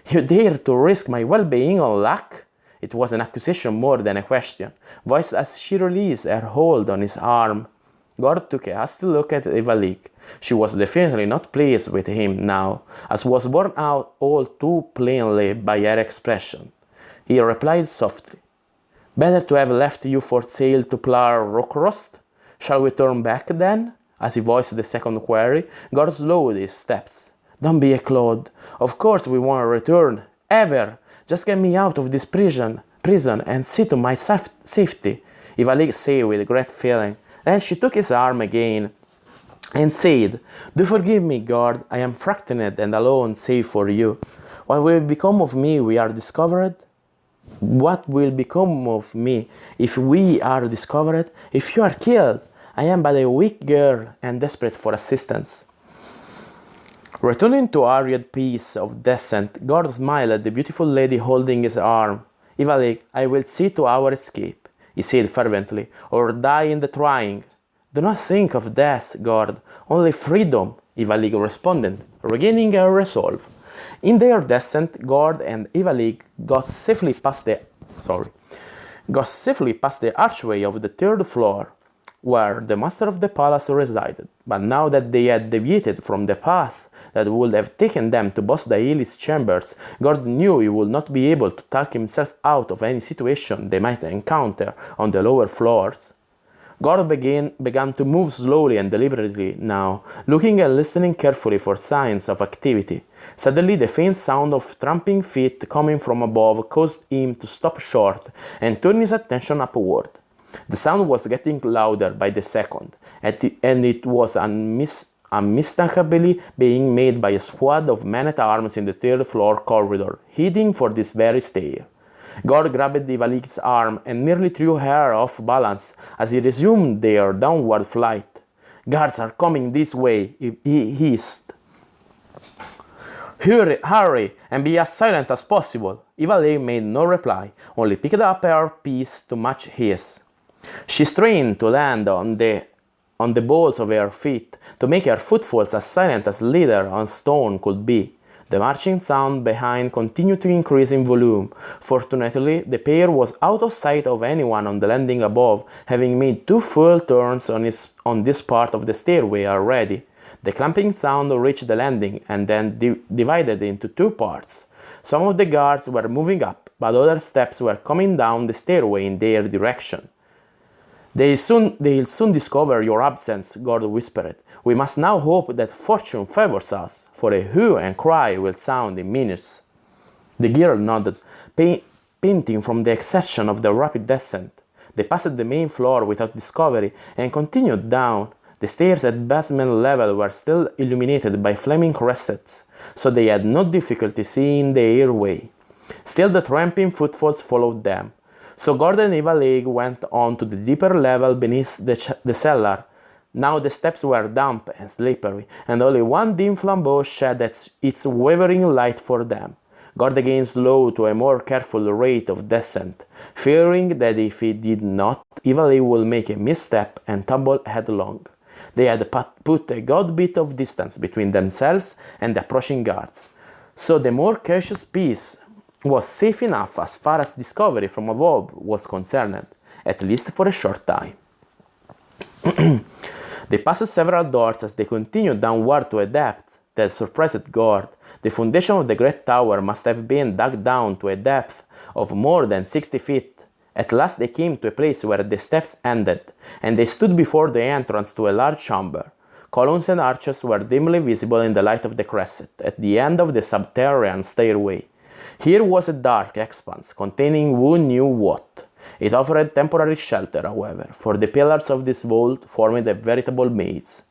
You dare to risk my well-being on luck? It was an accusation more than a question, voiced as she released her hold on his arm. Gord took a hasty look at Ivalik. She was definitely not pleased with him now, as was borne out all too plainly by her expression. He replied softly, Better to have left you for sale to plough Rockrost? Shall we turn back then? As he voiced the second query, Gord slowed his steps. Don't be a clod. Of course we won't return. Ever. Just get me out of this prison and see to my safety, Ivalik said with great feeling. Then she took his arm again and said, Do forgive me, Gord, I am frightened and alone save for you. What will become of me we are discovered? What will become of me if we are discovered? If you are killed, I am but a weak girl and desperate for assistance. Returning to arid peace of descent, Gord smiled at the beautiful lady holding his arm. Ivalik, I will see to our escape, he said fervently, or die in the trying. Do not think of death, Gord, only freedom, Ivalik responded, regaining her resolve. In their descent, Gord and Ivalik got safely past the archway of the third floor, where the master of the palace resided. But now that they had deviated from the path that would have taken them to Boss Daili's chambers, Gord knew he would not be able to talk himself out of any situation they might encounter on the lower floors. Gord began to move slowly and deliberately now, looking and listening carefully for signs of activity. Suddenly, the faint sound of tramping feet coming from above caused him to stop short and turn his attention upward. The sound was getting louder by the second, and it was unmistakably being made by a squad of men-at-arms in the third-floor corridor, heading for this very stair. Gord grabbed Ivalik's arm and nearly threw her off balance as he resumed their downward flight. Guards are coming this way, he hissed. Hurry, and be as silent as possible. Ivalik made no reply, only picked up her piece to match his. She strained to land on the balls of her feet, to make her footfalls as silent as leather on stone could be. The marching sound behind continued to increase in volume. Fortunately, the pair was out of sight of anyone on the landing above, having made 2 full turns on this part of the stairway already. The clamping sound reached the landing and then divided into 2 parts. Some of the guards were moving up, but other steps were coming down the stairway in their direction. They'll soon discover your absence, Gord whispered. We must now hope that fortune favors us, for a hue and cry will sound in minutes. The girl nodded, panting from the exertion of the rapid descent. They passed the main floor without discovery and continued down. The stairs at basement level were still illuminated by flaming cressets, so they had no difficulty seeing their way. Still the tramping footfalls followed them. So Gord and Ivalik went on to the deeper level beneath the cellar. Now the steps were damp and slippery, and only one dim flambeau shed its wavering light for them. Gord again slowed to a more careful rate of descent, fearing that if he did not, Evil would make a misstep and tumble headlong. They had put a good bit of distance between themselves and the approaching guards, so the more cautious piece was safe enough as far as discovery from above was concerned, at least for a short time. They passed several doors as they continued downward to a depth that surprised Gord. The foundation of the great tower must have been dug down to a depth of more than 60 feet. At last they came to a place where the steps ended, and they stood before the entrance to a large chamber. Columns and arches were dimly visible in the light of the crescent, at the end of the subterranean stairway. Here was a dark expanse, containing who knew what. It offered temporary shelter, however, for the pillars of this vault formed a veritable maze.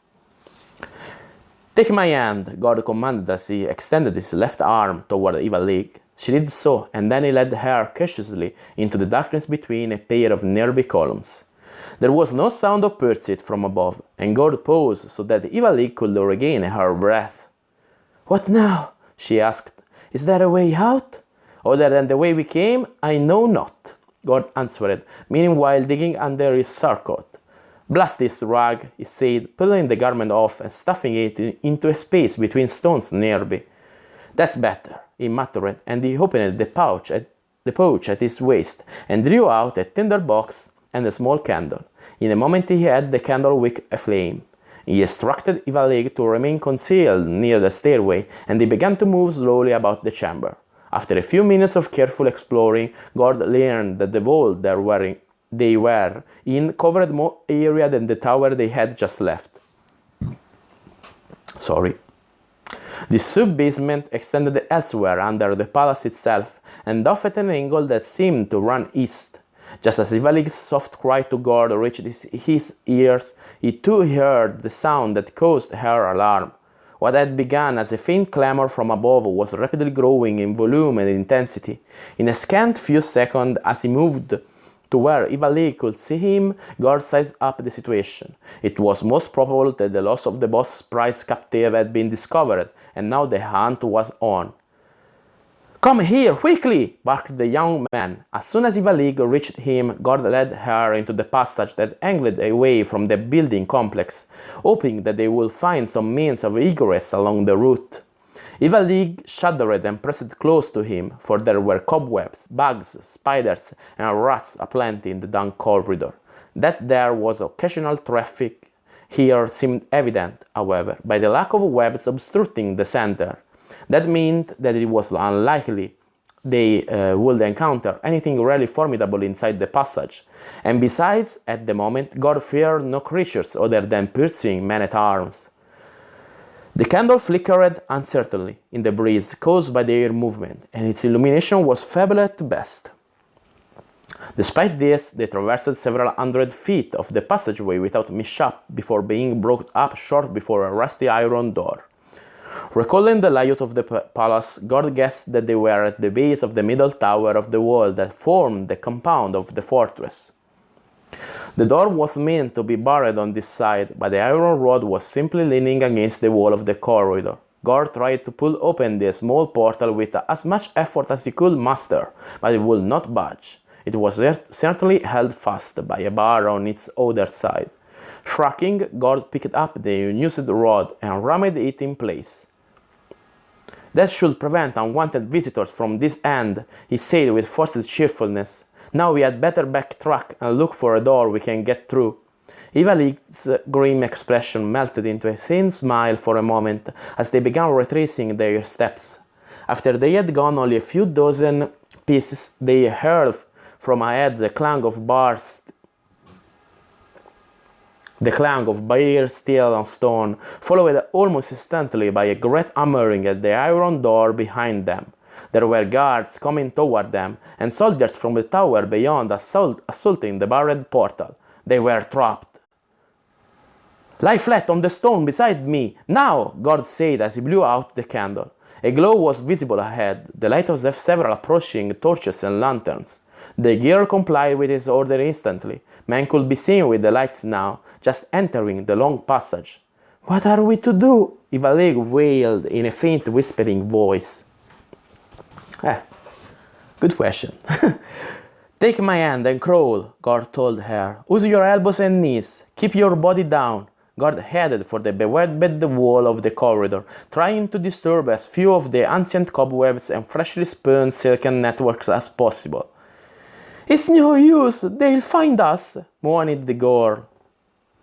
"Take my hand," Gord commanded as he extended his left arm toward Evil. She did so, and then he led her cautiously into the darkness between a pair of nearby columns. There was no sound of pursuit from above, and Gord paused so that Evil could regain her breath. "What now?" she asked. "Is there a way out?" "Other than the way we came, I know not," Gord answered, meanwhile digging under his surcoat. "Blast this rag," he said, pulling the garment off and stuffing it into a space between stones nearby. "That's better," he muttered, and he opened the pouch at his waist and drew out a tinder box and a small candle. In a moment he had the candle wick aflame. He instructed Evil to remain concealed near the stairway, and they began to move slowly about the chamber. After a few minutes of careful exploring, Gord learned that the vault they were in covered more area than the tower they had just left. The sub-basement extended elsewhere under the palace itself, and off at an angle that seemed to run east. Just as Ivalik's soft cry to Gord reached his ears, he too heard the sound that caused her alarm. What had begun as a faint clamor from above was rapidly growing in volume and intensity. In a scant few seconds, as he moved to where Evil could see him, Gord sized up the situation. It was most probable that the loss of the boss prized captive had been discovered, and now the hunt was on. "Come here, quickly!" barked the young man. As soon as Evil reached him, Gord led her into the passage that angled away from the building complex, hoping that they would find some means of egress along the route. Evil shuddered and pressed close to him, for there were cobwebs, bugs, spiders, and rats aplenty in the dank corridor. That there was occasional traffic here seemed evident, however, by the lack of webs obstructing the center. That meant that it was unlikely they would encounter anything really formidable inside the passage, and besides, at the moment, Gord feared no creatures other than pursuing men-at-arms. The candle flickered uncertainly in the breeze caused by the air movement, and its illumination was feeble at best. Despite this, they traversed several hundred feet of the passageway without mishap before being brought up short before a rusty iron door. Recalling the layout of the palace, Gord guessed that they were at the base of the middle tower of the wall that formed the compound of the fortress. The door was meant to be barred on this side, but the iron rod was simply leaning against the wall of the corridor. Gord tried to pull open the small portal with as much effort as he could muster, but it would not budge. It was certainly held fast by a bar on its other side. Shrugging, Gord picked up the unused rod and rammed it in place. "That should prevent unwanted visitors from this end," he said with forced cheerfulness. "Now we had better backtrack and look for a door we can get through." Ivalik's grim expression melted into a thin smile for a moment as they began retracing their steps. After they had gone only a few dozen paces, they heard from ahead the clang of bare steel on stone, followed almost instantly by a great hammering at the iron door behind them. There were guards coming toward them, and soldiers from the tower beyond assaulting the barred portal. They were trapped. "Lie flat on the stone beside me, now!" Gord said as he blew out the candle. A glow was visible ahead, the light of several approaching torches and lanterns. The gear complied with his order instantly. Men could be seen with the lights now, just entering the long passage. "What are we to do?" Ivaleg wailed in a faint whispering voice. Good question. "Take my hand and crawl," Gord told her. "Use your elbows and knees. Keep your body down." Gord headed for the bewebbed wall of the corridor, trying to disturb as few of the ancient cobwebs and freshly spun silken networks as possible. "It's no use, they'll find us," moaned the Gore.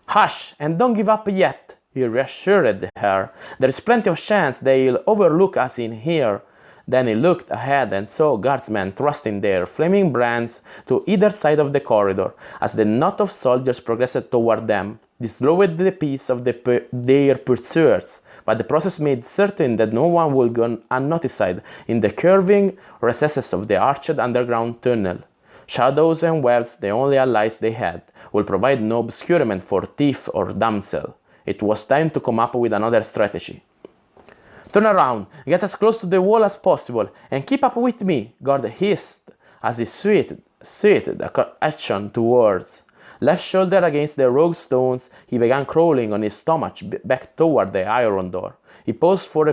"Hush, and don't give up yet," he reassured her. "There's plenty of chance they'll overlook us in here." Then he looked ahead and saw guardsmen thrusting their flaming brands to either side of the corridor. As the knot of soldiers progressed toward them, this slowed the pace of their pursuers, but the process made certain that no one would go unnoticed in the curving recesses of the arched underground tunnel. Shadows and webs, the only allies they had, will provide no obscurement for thief or damsel. It was time to come up with another strategy. "Turn around, get as close to the wall as possible, and keep up with me," Gord hissed as he swayed action towards. Left shoulder against the rogue stones, he began crawling on his stomach back toward the iron door. He paused for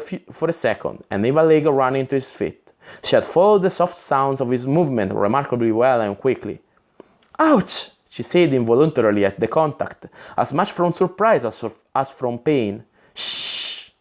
a second, and Ivaleg ran into his feet. She had followed the soft sounds of his movement remarkably well and quickly. "Ouch!" she said involuntarily at the contact, as much from surprise as from pain. "Shh!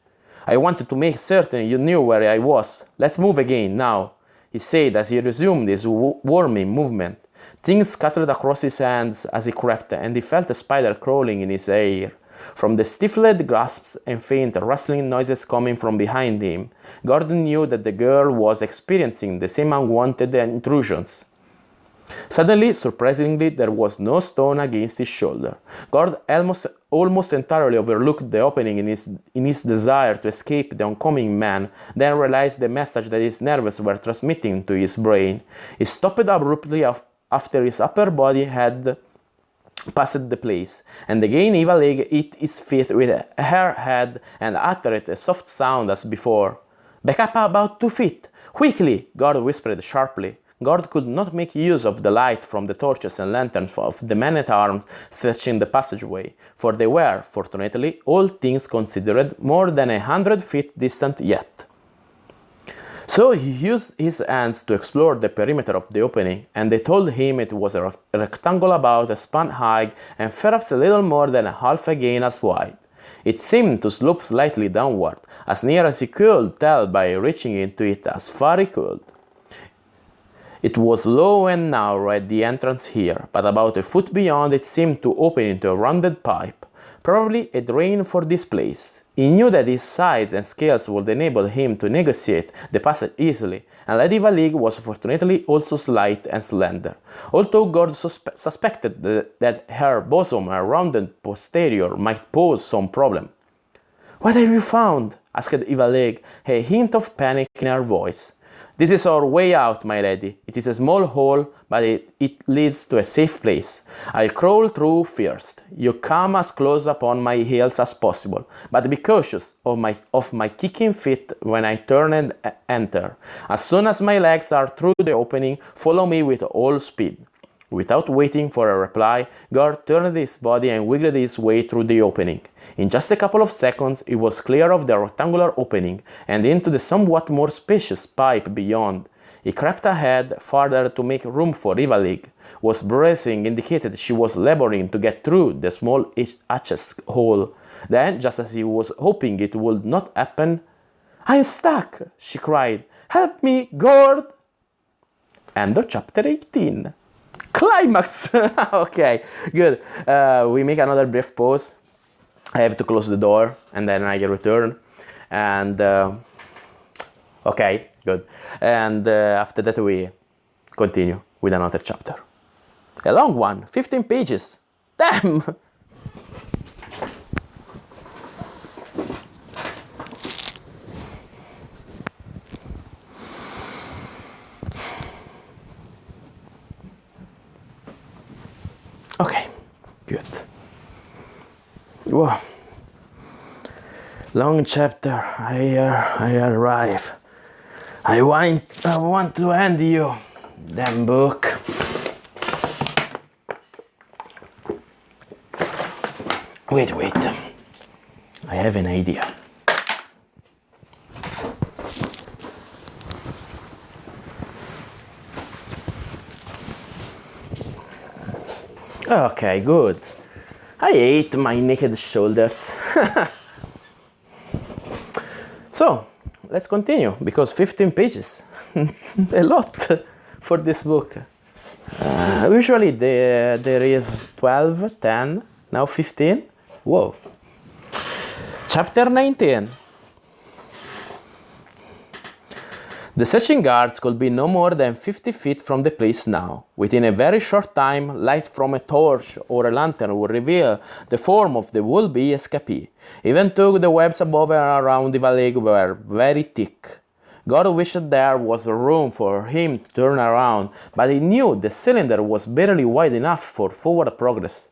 I wanted to make certain you knew where I was. Let's move again, now," he said as he resumed his worming movement. Things scattered across his hands as he crept, and he felt a spider crawling in his hair. From the stifled gasps and faint rustling noises coming from behind him, Gordon knew that the girl was experiencing the same unwanted intrusions. Suddenly, surprisingly, there was no stone against his shoulder. Gord almost entirely overlooked the opening in his desire to escape the oncoming man, then realized the message that his nerves were transmitting to his brain. He stopped abruptly after his upper body had passed the place, and again Ivaleg hit his feet with her head and uttered a soft sound as before. "Back up about 2 feet! Quickly!" Gord whispered sharply. Gord could not make use of the light from the torches and lanterns of the men-at-arms stretching the passageway, for they were, fortunately, all things considered, more than 100 feet distant yet. So he used his hands to explore the perimeter of the opening, and they told him it was a rectangle about a span high and perhaps a little more than half again as wide. It seemed to slope slightly downward, as near as he could tell by reaching into it as far he could. It was low and narrow at the entrance here, but about a foot beyond it seemed to open into a rounded pipe, probably a drain for this place. He knew that his size and scales would enable him to negotiate the passage easily, and Lady Ivaleg was fortunately also slight and slender, although Gord suspected that her bosom and rounded posterior might pose some problem. "What have you found?" asked Ivaleg, a hint of panic in her voice. "This is our way out, my lady. It is a small hole, but it leads to a safe place. I'll crawl through first. You come as close upon my heels as possible, but be cautious of my kicking feet when I turn and enter. As soon as my legs are through the opening, follow me with all speed." Without waiting for a reply, Gord turned his body and wiggled his way through the opening. In just a couple of seconds, he was clear of the rectangular opening and into the somewhat more spacious pipe beyond. He crept ahead farther to make room for Ivaleg, whose breathing indicated she was laboring to get through the small hatch's hole. Then, just as he was hoping it would not happen, "I'm stuck!" she cried. "Help me, Gord!" End of chapter 18. Climax! Okay, good. We make another brief pause. I have to close the door and then I return. And okay, good. And after that we continue with another chapter. A long one, 15 pages. Damn! Okay, good. Whoa. Long chapter. I arrive. I want to hand you that book. Wait. I have an idea. Okay, good. I hate my naked shoulders. So, let's continue, because 15 pages. A lot for this book. Usually there is 12, 10, now 15. Whoa. Chapter 19. The searching guards could be no more than 50 feet from the place now. Within a very short time, light from a torch or a lantern would reveal the form of the would-be escapee. Even though the webs above and around the valley were very thick. God wished there was room for him to turn around, but he knew the cylinder was barely wide enough for forward progress.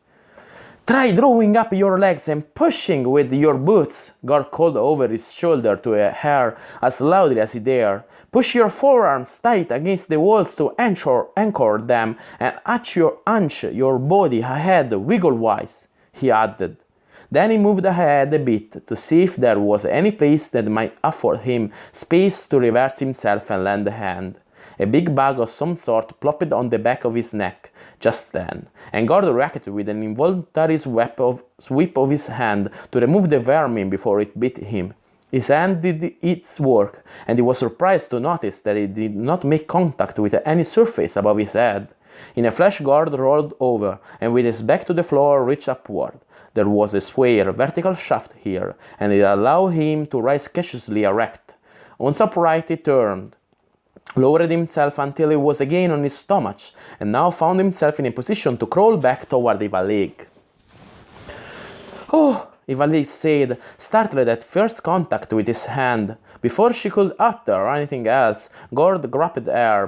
Try drawing up your legs and pushing with your boots, God called over his shoulder to her as loudly as he dared. Push your forearms tight against the walls to anchor them and hunch your body ahead wiggle-wise, he added. Then he moved ahead a bit to see if there was any place that might afford him space to reverse himself and lend a hand. A big bag of some sort plopped on the back of his neck just then, and Gord Racket with an involuntary sweep of his hand to remove the vermin before it bit him. His hand did its work, and he was surprised to notice that it did not make contact with any surface above his head. In a flash, Gord rolled over, and with his back to the floor reached upward. There was a square, vertical shaft here, and it allowed him to rise cautiously erect. Sobriety turned, lowered himself until he was again on his stomach, and now found himself in a position to crawl back toward Ivalig. Oh, Ivalig said, startled at first contact with his hand. Before she could utter anything else, Gord grabbed her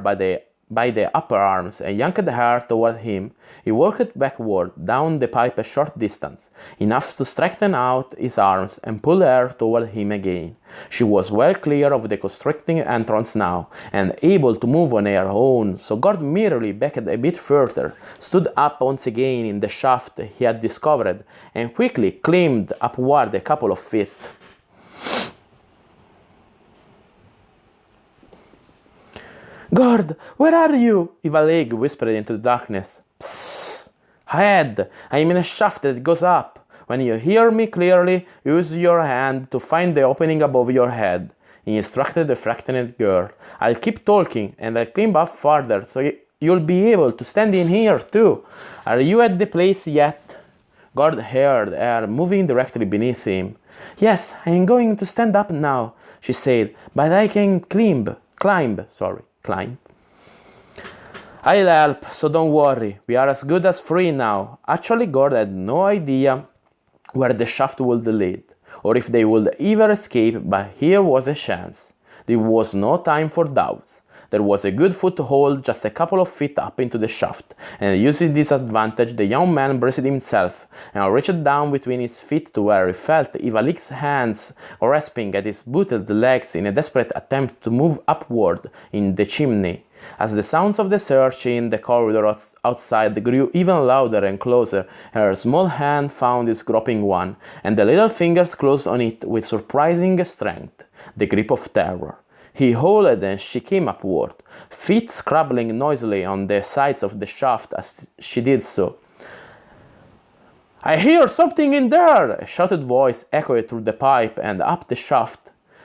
by the upper arms and yanked her toward him. He worked backward down the pipe a short distance, enough to straighten out his arms and pull her toward him again. She was well clear of the constricting entrance now, and able to move on her own, so Gord merely backed a bit further, stood up once again in the shaft he had discovered, and quickly climbed upward a couple of feet. "Gord, where are you?" Ivalig whispered into the darkness. "Psst! Ahead! I am in a shaft that goes up. When you hear me clearly, use your hand to find the opening above your head," he instructed the frightened girl. "I'll keep talking, and I'll climb up farther, so you'll be able to stand in here too. Are you at the place yet?" Gord heard her moving directly beneath him. "Yes, I am going to stand up now," she said, "but I can climb. I'll help, so don't worry. We are as good as free now." Actually, Gord had no idea where the shaft would lead, or if they would ever escape, but here was a chance. There was no time for doubts. There was a good foothold just a couple of feet up into the shaft, and using this advantage, the young man braced himself and reached down between his feet to where he felt Ivalig's hands rasping at his booted legs in a desperate attempt to move upward in the chimney. As the sounds of the search in the corridor outside grew even louder and closer, her small hand found his groping one, and the little fingers closed on it with surprising strength, the grip of terror. He howled and she came upward, feet scrabbling noisily on the sides of the shaft as she did so. "I hear something in there!" a shouted voice echoed through the pipe and up the shaft.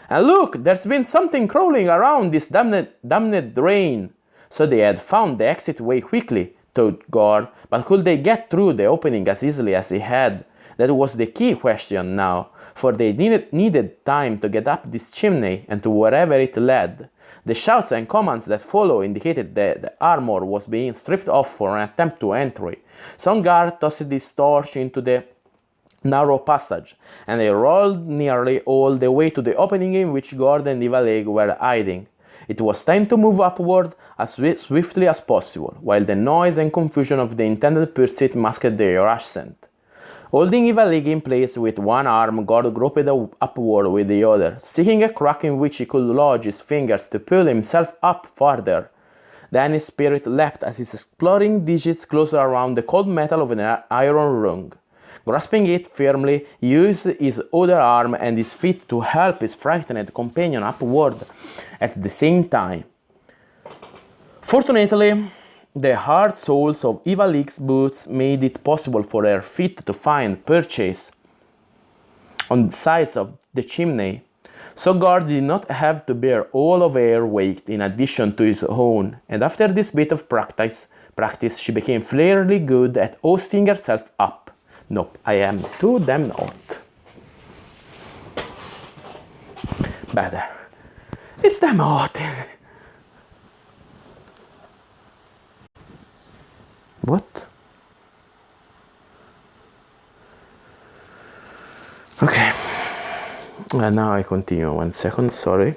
"And look, there's been something crawling around this damned drain." So they had found the exit way quickly, thought Gord, but could they get through the opening as easily as he had? That was the key question now, for they needed time to get up this chimney and to wherever it led. The shouts and commands that followed indicated that the armor was being stripped off for an attempt to entry. Some guard tossed his torch into the narrow passage, and they rolled nearly all the way to the opening in which Gord and Ivalig were hiding. It was time to move upward as swiftly as possible, while the noise and confusion of the intended pursuit masked their ascent. Holding Ivalig in place with one arm, Gord groped upward with the other, seeking a crack in which he could lodge his fingers to pull himself up farther. Then his spirit leapt as his exploring digits closed around the cold metal of an iron rung. Grasping it firmly, he used his other arm and his feet to help his frightened companion upward at the same time. Fortunately, the hard soles of Eva Leeks' boots made it possible for her feet to find purchase on the sides of the chimney, so Gord did not have to bear all of her weight in addition to his own, and after this bit of practice, she became fairly good at hoisting herself up. Nope, I am too damn hot. Better. It's damn hot. What? Okay. And now I continue. 1 second, sorry.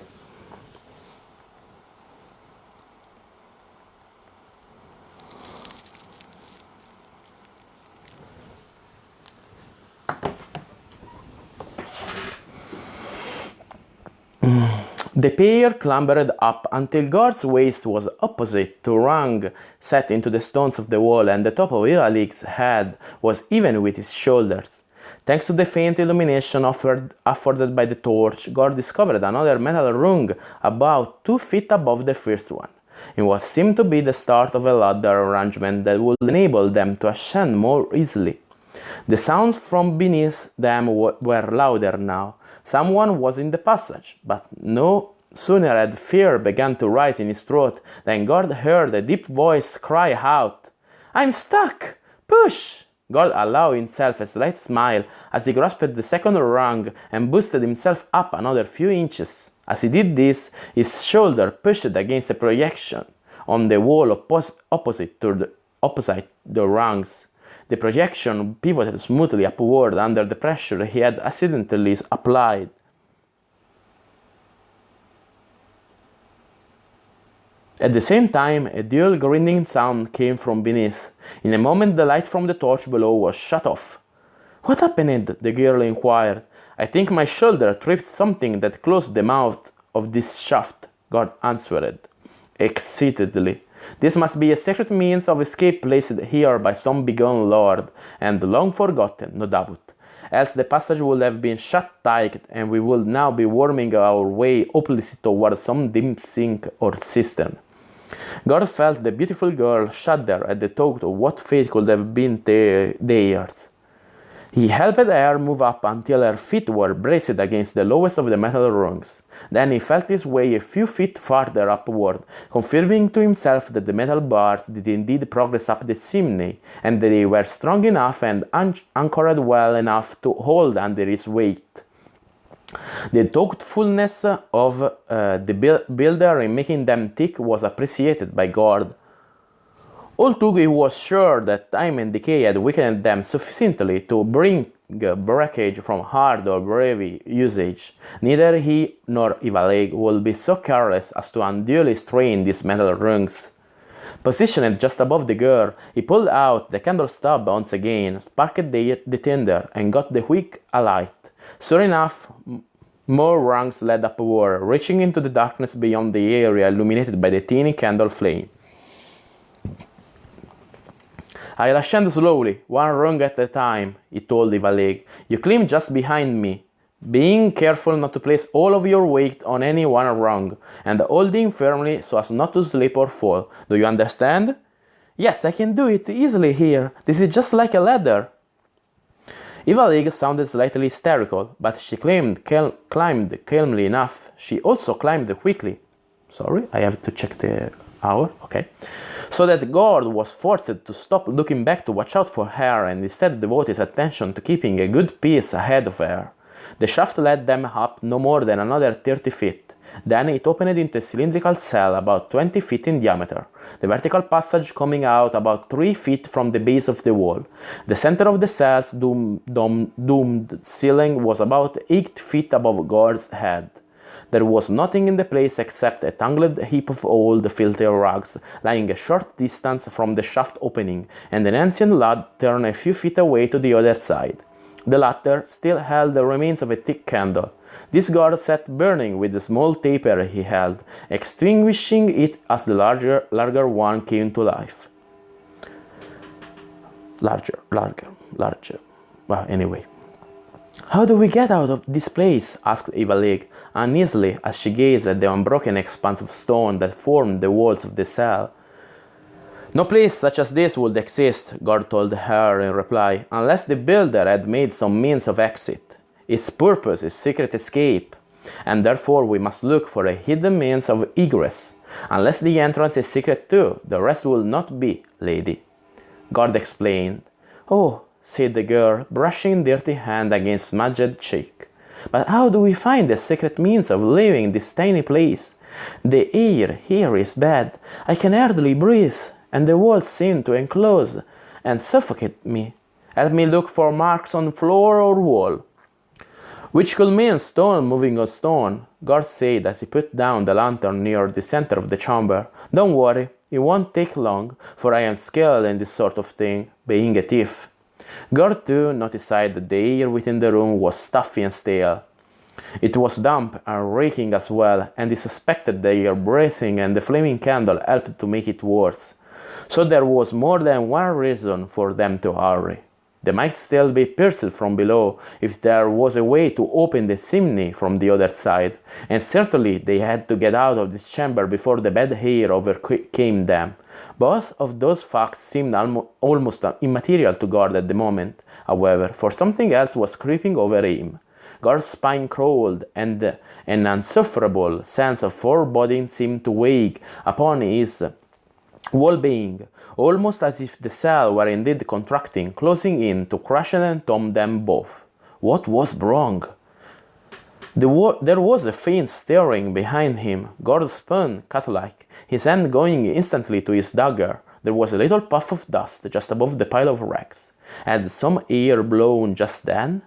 The pair clambered up until Gord's waist was opposite to rung set into the stones of the wall, and the top of Ilalik's head was even with his shoulders. Thanks to the faint illumination afforded by the torch, Gord discovered another metal rung about 2 feet above the first one. It was seemed to be the start of a ladder arrangement that would enable them to ascend more easily. The sounds from beneath them were louder now. Someone was in the passage, but no sooner had fear begun to rise in his throat than Gord heard a deep voice cry out, "I'm stuck! Push!" Gord allowed himself a slight smile as he grasped the second rung and boosted himself up another few inches. As he did this, his shoulder pushed against a projection on the wall opposite the rungs. The projection pivoted smoothly upward under the pressure he had accidentally applied. At the same time, a dull grinding sound came from beneath. In a moment, the light from the torch below was shut off. "What happened?" the girl inquired. "I think my shoulder tripped something that closed the mouth of this shaft," Gord answered excitedly. "This must be a secret means of escape placed here by some begone lord, and long forgotten, no doubt. Else the passage would have been shut tight, and we would now be worming our way hopelessly toward some dim sink or cistern." Gord felt the beautiful girl shudder at the thought of what fate could have been theirs. He helped her move up until her feet were braced against the lowest of the metal rungs. Then he felt his way a few feet farther upward, confirming to himself that the metal bars did indeed progress up the chimney, and that they were strong enough and anchored well enough to hold under his weight. The thoughtfulness of the builder in making them thick was appreciated by Gord. Although he was sure that time and decay had weakened them sufficiently to bring breakage from hard or heavy usage, neither he nor Ivaleg would be so careless as to unduly strain these metal rungs. Positioned just above the girl, he pulled out the candle stub once again, sparked the tinder, and got the wick alight. Sure enough, more rungs led upward, reaching into the darkness beyond the area illuminated by the tiny candle flame. "I'll ascend slowly, one rung at a time," he told Ivaleg. "You climb just behind me, being careful not to place all of your weight on any one rung, and holding firmly so as not to slip or fall. Do you understand?" "Yes, I can do it easily here. This is just like a ladder." Ivaleg sounded slightly hysterical, but she climbed calmly enough. She also climbed quickly. Sorry, I have to check the hour. Okay. So that Gord was forced to stop looking back to watch out for her and instead devote his attention to keeping a good piece ahead of her. The shaft led them up no more than another 30 feet. Then it opened into a cylindrical cell about 20 feet in diameter, the vertical passage coming out about 3 feet from the base of the wall. The center of the cell's domed ceiling was about 8 feet above Gord's head. There was nothing in the place except a tangled heap of old, filthy rags lying a short distance from the shaft opening, and an ancient lantern a few feet away to the other side. The latter still held the remains of a thick candle. This Gord sat burning with the small taper he held, extinguishing it as the larger one came to life. Larger. Well, anyway. "How do we get out of this place?" asked Evalik, uneasily as she gazed at the unbroken expanse of stone that formed the walls of the cell. "No place such as this would exist," Gord told her in reply, "unless the builder had made some means of exit. Its purpose is secret escape, and therefore we must look for a hidden means of egress. Unless the entrance is secret too, the rest will not be, lady." Gord explained. "Oh," said the girl, brushing dirty hand against smudged cheek. "But how do we find the secret means of leaving this tiny place? The air here is bad. I can hardly breathe, and the walls seem to enclose and suffocate me. Help me look for marks on floor or wall." "Which could mean stone moving on stone," Gord said as he put down the lantern near the center of the chamber. "Don't worry, it won't take long, for I am skilled in this sort of thing, being a thief." Gord too noticed that the air within the room was stuffy and stale. It was damp and reeking as well, and he suspected their breathing and the flaming candle helped to make it worse. So there was more than one reason for them to hurry. They might still be pierced from below if there was a way to open the chimney from the other side, and certainly they had to get out of this chamber before the bad air overcame them. Both of those facts seemed almost immaterial to Gord at the moment, however, for something else was creeping over him. Gord's spine crawled, and an insufferable sense of foreboding seemed to weigh upon his well-being, almost as if the cell were indeed contracting, closing in to crush and entomb them both. What was wrong? There was a faint stirring behind him. Gord spun, cat-like, his hand going instantly to his dagger. There was a little puff of dust just above the pile of wrecks. Had some air blown just then?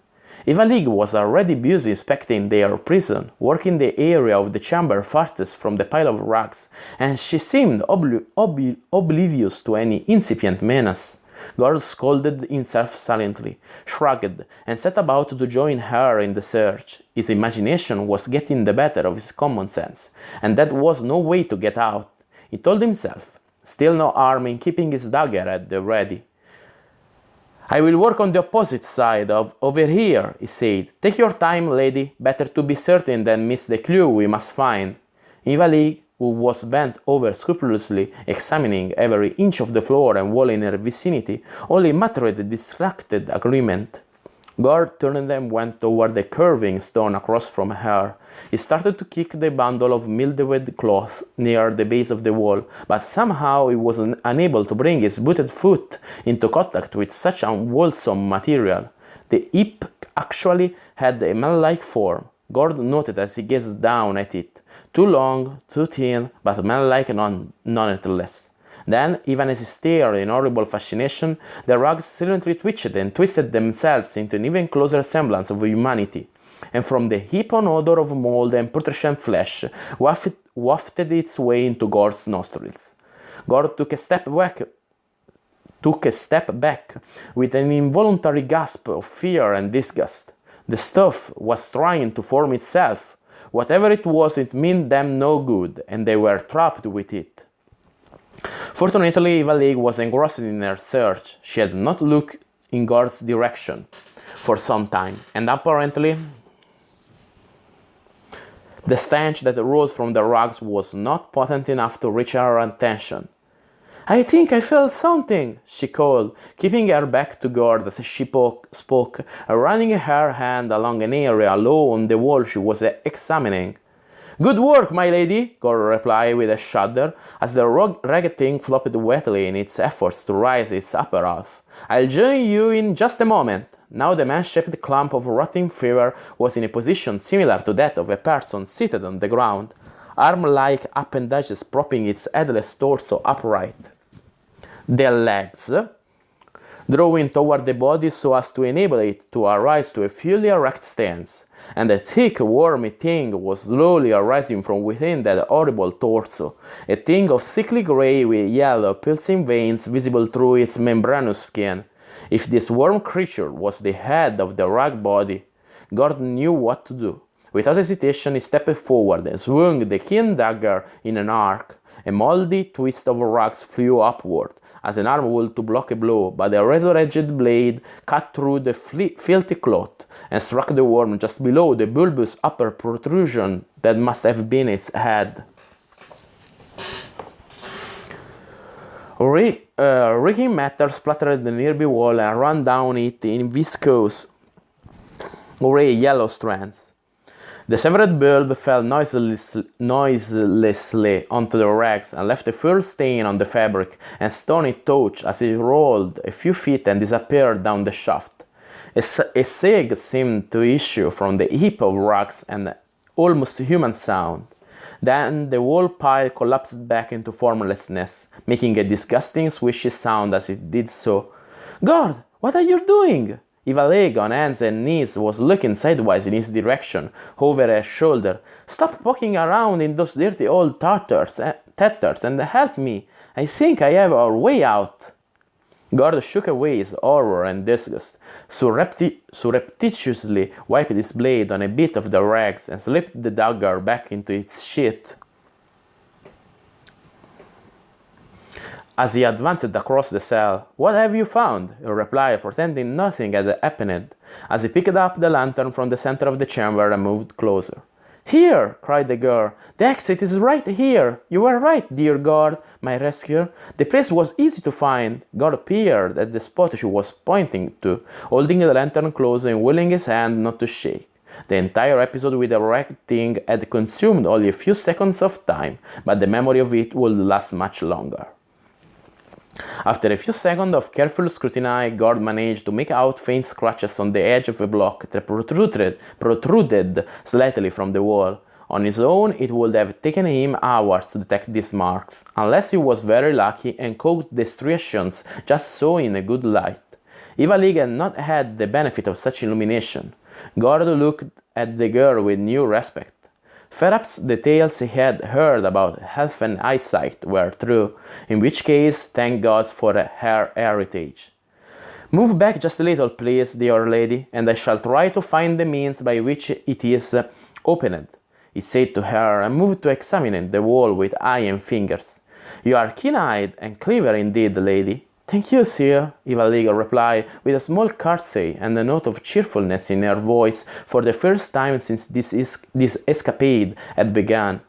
Evalik was already busy inspecting their prison, working the area of the chamber farthest from the pile of rags, and she seemed oblivious to any incipient menace. Gord scolded himself silently, shrugged, and set about to join her in the search. His imagination was getting the better of his common sense, and that was no way to get out, he told himself, still no harm in keeping his dagger at the ready. "I will work on the opposite side over here," he said. "Take your time, lady. Better to be certain than miss the clue we must find." Evalik, who was bent over scrupulously examining every inch of the floor and wall in her vicinity, only muttered a distracted agreement. Gord turned and went toward the curving stone across from her. He started to kick the bundle of mildewed cloth near the base of the wall, but somehow he was unable to bring his booted foot into contact with such unwholesome material. The heap actually had a man-like form, Gord noted as he gazed down at it. Too long, too thin, but man-like nonetheless. Then, even as he stared in horrible fascination, the rugs silently twitched and twisted themselves into an even closer semblance of humanity, and from the heap an odor of mold and putrescent flesh wafted its way into Gord's nostrils. Gord took a step back with an involuntary gasp of fear and disgust. The stuff was trying to form itself. Whatever it was, it meant them no good, and they were trapped with it. Fortunately, Evalik was engrossed in her search. She had not looked in Gord's direction for some time, and apparently the stench that arose from the rugs was not potent enough to reach her attention. "I think I felt something," she called, keeping her back to Gord as she spoke, running her hand along an area low on the wall she was examining. "Good work, my lady," Gord replied with a shudder, as the ragged thing flopped wetly in its efforts to raise its upper half. "I'll join you in just a moment." Now the man-shaped clump of rotting fibber was in a position similar to that of a person seated on the ground, arm-like appendages propping its headless torso upright. The legs drawing toward the body so as to enable it to arise to a fully erect stance, and the thick, wormy thing was slowly arising from within that horrible torso, a thing of sickly grey with yellow, pulsing veins visible through its membranous skin. If this worm creature was the head of the rag body, Gord knew what to do. Without hesitation, he stepped forward and swung the keen dagger in an arc, A moldy twist of rugs flew upward, as an arm would to block a blow, but a razor-edged blade cut through the filthy cloth and struck the worm just below the bulbous upper protrusion that must have been its head. Reeking matter splattered the nearby wall and ran down it in viscous, gray yellow strands. The severed bulb fell noiselessly onto the rags and left a fur stain on the fabric and stony touch as it rolled a few feet and disappeared down the shaft. A sag seemed to issue from the heap of rags and almost human sound. Then the whole pile collapsed back into formlessness, making a disgusting swishy sound as it did so. "Gord, what are you doing?" Ivaleg, on hands and knees, was looking sidewise in his direction, over her shoulder. "Stop poking around in those dirty old tatters and help me. I think I have our way out." Gord shook away his horror and disgust, surreptitiously wiped his blade on a bit of the rags and slipped the dagger back into its sheath. As he advanced across the cell, "What have you found?" he replied, pretending nothing had happened, as he picked up the lantern from the center of the chamber and moved closer. "Here!" cried the girl. "The exit is right here! You were right, dear Gord, my rescuer. The place was easy to find." Gord peered at the spot she was pointing to, holding the lantern close and willing his hand not to shake. The entire episode with the Erect thing had consumed only a few seconds of time, but the memory of it would last much longer. After a few seconds of careful scrutiny, Gord managed to make out faint scratches on the edge of a block that protruded slightly from the wall. On his own, it would have taken him hours to detect these marks, unless he was very lucky and caught the striations just so in a good light. Ivalig had not had the benefit of such illumination. Gord looked at the girl with new respect. Perhaps the tales he had heard about health and eyesight were true, in which case thank God for her heritage. "Move back just a little, please, dear lady, and I shall try to find the means by which it is opened," he said to her, and moved to examine the wall with eye and fingers. "You are keen-eyed and clever indeed, lady." "Thank you, sir," Ivalig replied, with a small curtsy and a note of cheerfulness in her voice for the first time since this escapade had begun.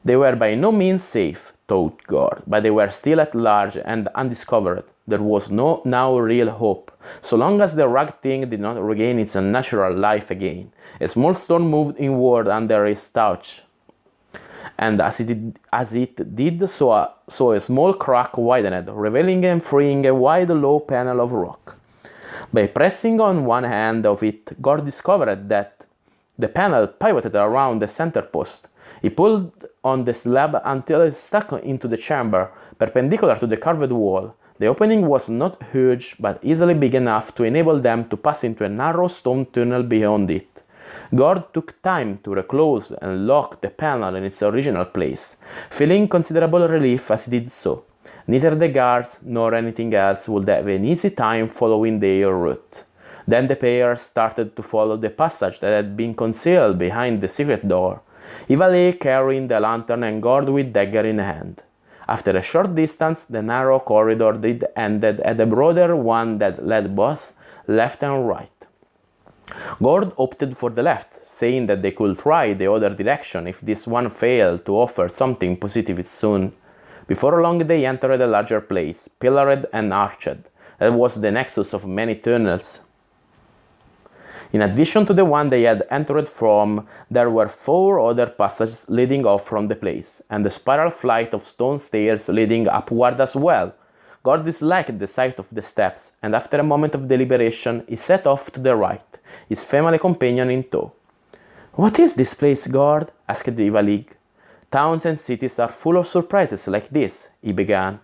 They were by no means safe, thought Gord, but they were still at large and undiscovered. There was now real hope, so long as the rug thing did not regain its unnatural life again. A small stone moved inward under his touch, and as it did so, a small crack widened, revealing and freeing a wide low panel of rock. By pressing on one hand of it, Gord discovered that the panel pivoted around the center post. He pulled on the slab until it stuck into the chamber, perpendicular to the carved wall. The opening was not huge, but easily big enough to enable them to pass into a narrow stone tunnel beyond it. Gord took time to reclose and lock the panel in its original place, feeling considerable relief as he did so. Neither the guards nor anything else would have an easy time following their route. Then the pair started to follow the passage that had been concealed behind the secret door, Ivalig carrying the lantern and Gord with dagger in hand. After a short distance, the narrow corridor ended at a broader one that led both left and right. Gord opted for the left, saying that they could try the other direction if this one failed to offer something positive soon. Before long they entered a larger place, pillared and arched, that was the nexus of many tunnels. In addition to the one they had entered from, there were 4 other passages leading off from the place, and a spiral flight of stone stairs leading upward as well. Gord disliked the sight of the steps, and after a moment of deliberation, he set off to the right, his family companion in tow. "What is this place, Gord?" asked Ivalig. "Towns and cities are full of surprises like this," he began.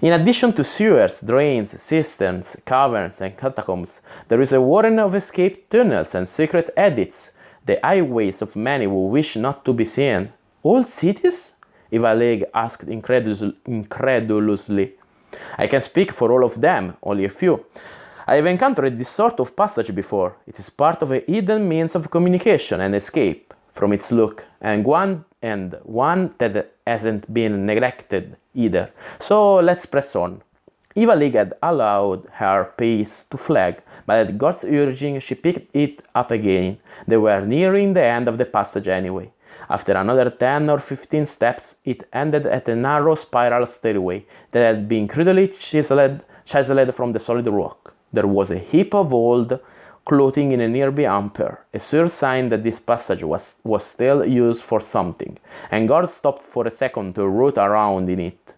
"In addition to sewers, drains, cisterns, caverns, and catacombs, there is a warren of escaped tunnels and secret edits, the highways of many who wish not to be seen." "Old cities?" Ivalig asked incredulously. "I can speak for all of them, only a few. I have encountered this sort of passage before. It is part of a hidden means of communication and escape. from its look, and one that hasn't been neglected either. So let's press on. Eva League had allowed her pace to flag, but at Gord's urging she picked it up again. They were nearing the end of the passage anyway. After another 10 or 15 steps, it ended at a narrow spiral stairway that had been crudely chiseled from the solid rock. There was a heap of old clothing in a nearby Armour, a sure sign that this passage was still used for something, and Gord stopped for a second to root around in it.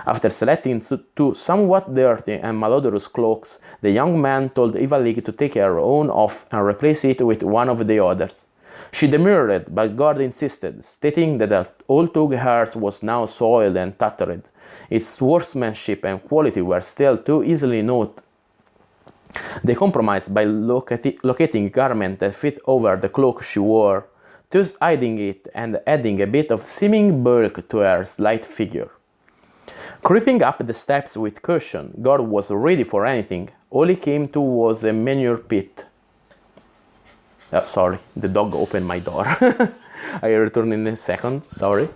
After selecting two somewhat dirty and malodorous cloaks, the young man told Eva League to take her own off and replace it with one of the others. She demurred, but Gord insisted, stating that the old tug hers was now soiled and tattered. Its workmanship and quality were still too easily noted. They compromised by locating a garment that fit over the cloak she wore, thus hiding it and adding a bit of seeming bulk to her slight figure. Creeping up the steps with caution, Gord was ready for anything. All he came to was a manure pit. Sorry, the dog opened my door. I return in a second, sorry.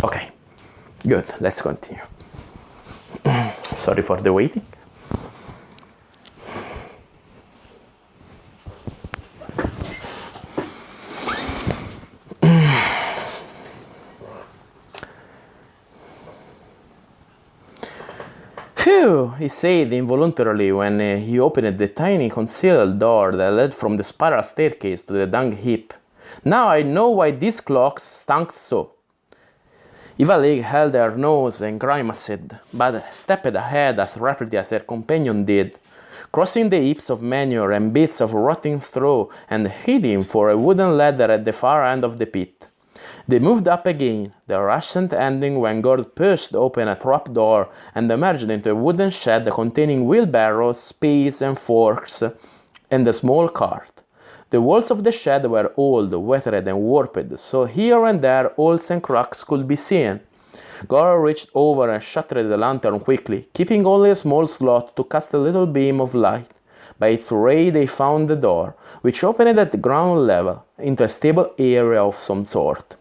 Okay, good, let's continue. Sorry for the waiting. Phew, he said involuntarily when he opened the tiny concealed door that led from the spiral staircase to the dung heap. Now I know why these clocks stunk so. Eva League held her nose and grimaced, but stepped ahead as rapidly as her companion did, crossing the heaps of manure and bits of rotting straw and heading for a wooden ladder at the far end of the pit. They moved up again, the ascent ending when Gord pushed open a trapdoor and emerged into a wooden shed containing wheelbarrows, spades and forks, and a small cart. The walls of the shed were old, weathered and warped, so here and there holes and cracks could be seen. Gore reached over and shuttered the lantern quickly, keeping only a small slot to cast a little beam of light. By its ray they found the door, which opened at the ground level, into a stable area of some sort.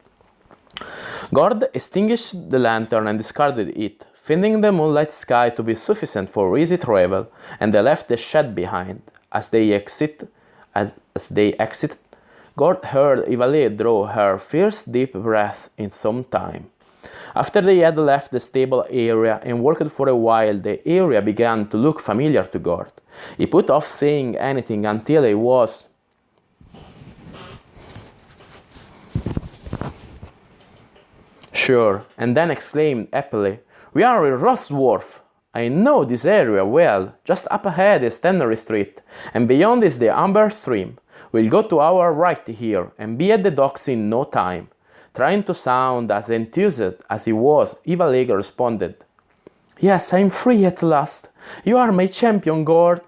Gord extinguished the lantern and discarded it, finding the moonlight sky to be sufficient for easy travel, and they left the shed behind. As they exited, Gord heard Eva League draw her first deep breath in some time. After they had left the stable area and worked for a while, the area began to look familiar to Gord. He put off saying anything until he was sure, and then exclaimed happily, "We are in Rosworth! I know this area well. Just up ahead is Tannery Street, and beyond is the Amber Stream. We'll go to our right here, and be at the docks in no time." Trying to sound as enthused as he was, Eva League responded, "Yes, I'm free at last. You are my champion, Gord."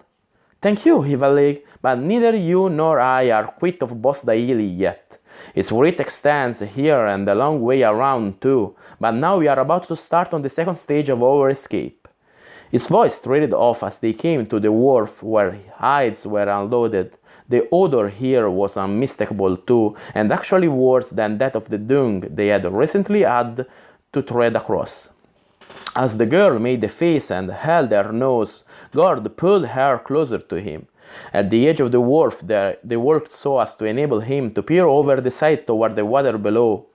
"Thank you, Eva League, but neither you nor I are quit of Posterior yet. Its route extends here and a long way around too, but now we are about to start on the second stage of our escape." His voice trailed off as they came to the wharf where hides were unloaded. The odor here was unmistakable too, and actually worse than that of the dung they had recently had to tread across. As the girl made a face and held her nose, Gord pulled her closer to him. At the edge of the wharf they worked so as to enable him to peer over the side toward the water below.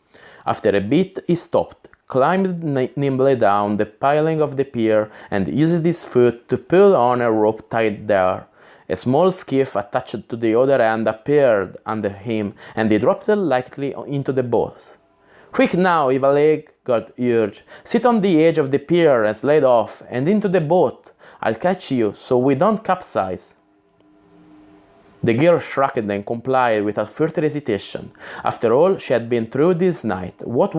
After a bit he stopped, climbed nimbly down the piling of the pier, and used his foot to pull on a rope tied there. A small skiff attached to the other end appeared under him, and he dropped it lightly into the boat. "Quick now, Eva League," Gord urged. "Sit on the edge of the pier and slide off, and into the boat. I'll catch you so we don't capsize." The girl shrugged and complied without further hesitation. After all she had been through this night, what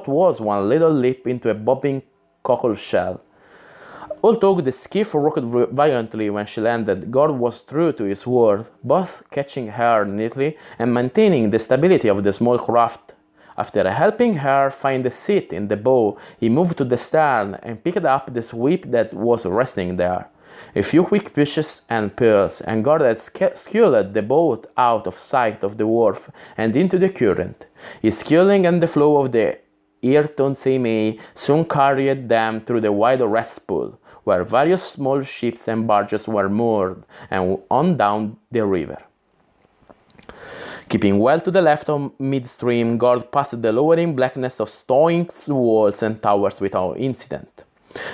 was one little leap into a bobbing cockle shell? Although the skiff rocked violently when she landed, Gord was true to his word, both catching her neatly and maintaining the stability of the small craft. After helping her find a seat in the bow, he moved to the stern and picked up the sweep that was resting there. A few quick pushes and pulls, and Gord had sculled the boat out of sight of the wharf and into the current. His sculling and the flow of the Ayrton Seimei soon carried them through the wide rest pool, where various small ships and barges were moored, and on down the river. Keeping well to the left of midstream, Gord passed the lowering blackness of Stoink's walls and towers without incident.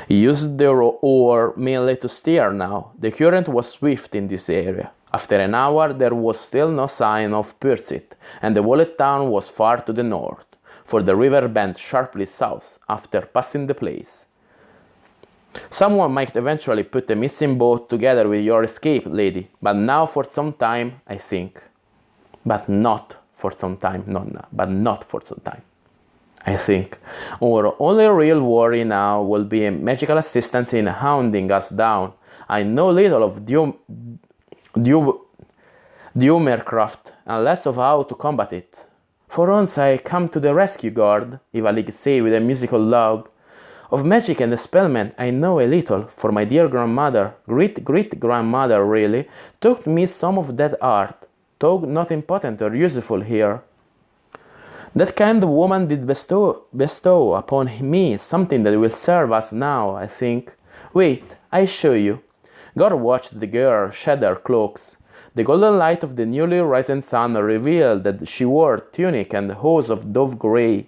He used the oar mainly to steer now. The current was swift in this area. After an hour there was still no sign of pursuit, and the walled town was far to the north, for the river bent sharply south after passing the place. Someone might eventually put the missing boat together with your escape, lady, but now for some time, I think. But not for some time, Nonna, but not for some time. I think. Our only real worry now will be a magical assistance in hounding us down. I know little of Dumercraft and less of how to combat it. For once I come to the rescue, Gord, Ivalig said with a musical laugh. Of magic and spellment I know a little, for my dear grandmother, great-great-grandmother really, taught me some of that art, though not important or useful here. That kind of woman did bestow upon me something that will serve us now, I think. Wait, I show you. Gore watched the girl shed her cloaks. The golden light of the newly risen sun revealed that she wore tunic and hose of dove grey.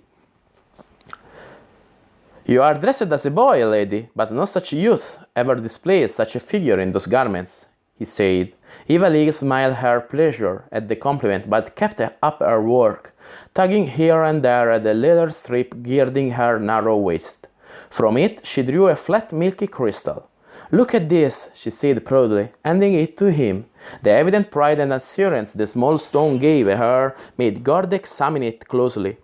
You are dressed as a boy, lady, but no such youth ever displayed such a figure in those garments, he said. Ivalig smiled her pleasure at the compliment, but kept up her work, tugging here and there at the leather strip girding her narrow waist. From it she drew a flat milky crystal. Look at this, she said proudly, handing it to him. The evident pride and assurance the small stone gave her made Gord examine it closely.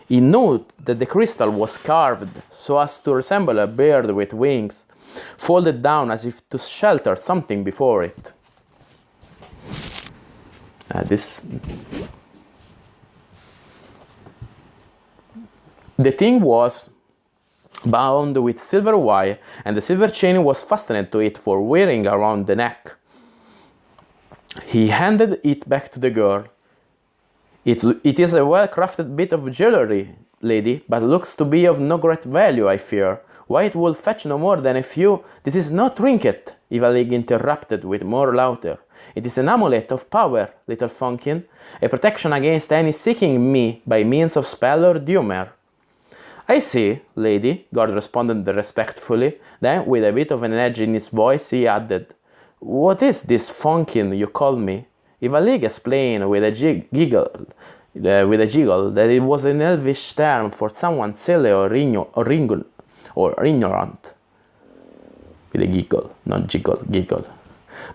He noted that the crystal was carved so as to resemble a bird with wings, folded down as if to shelter something before it. The thing was bound with silver wire, and the silver chain was fastened to it for wearing around the neck. He handed it back to the girl. It is a well-crafted bit of jewelry, lady, but looks to be of no great value, I fear. Why, it will fetch no more than a few— This is no trinket, Ivalig interrupted with more laughter. It is an amulet of power, little Funkin, a protection against any seeking me by means of spell or dumor. I see, lady, Gord responded respectfully. Then, with a bit of an edge in his voice, he added, What is this Funkin you call me? Ivalig explained with a giggle that it was an elvish term for someone silly or ignorant. With a giggle, not giggle.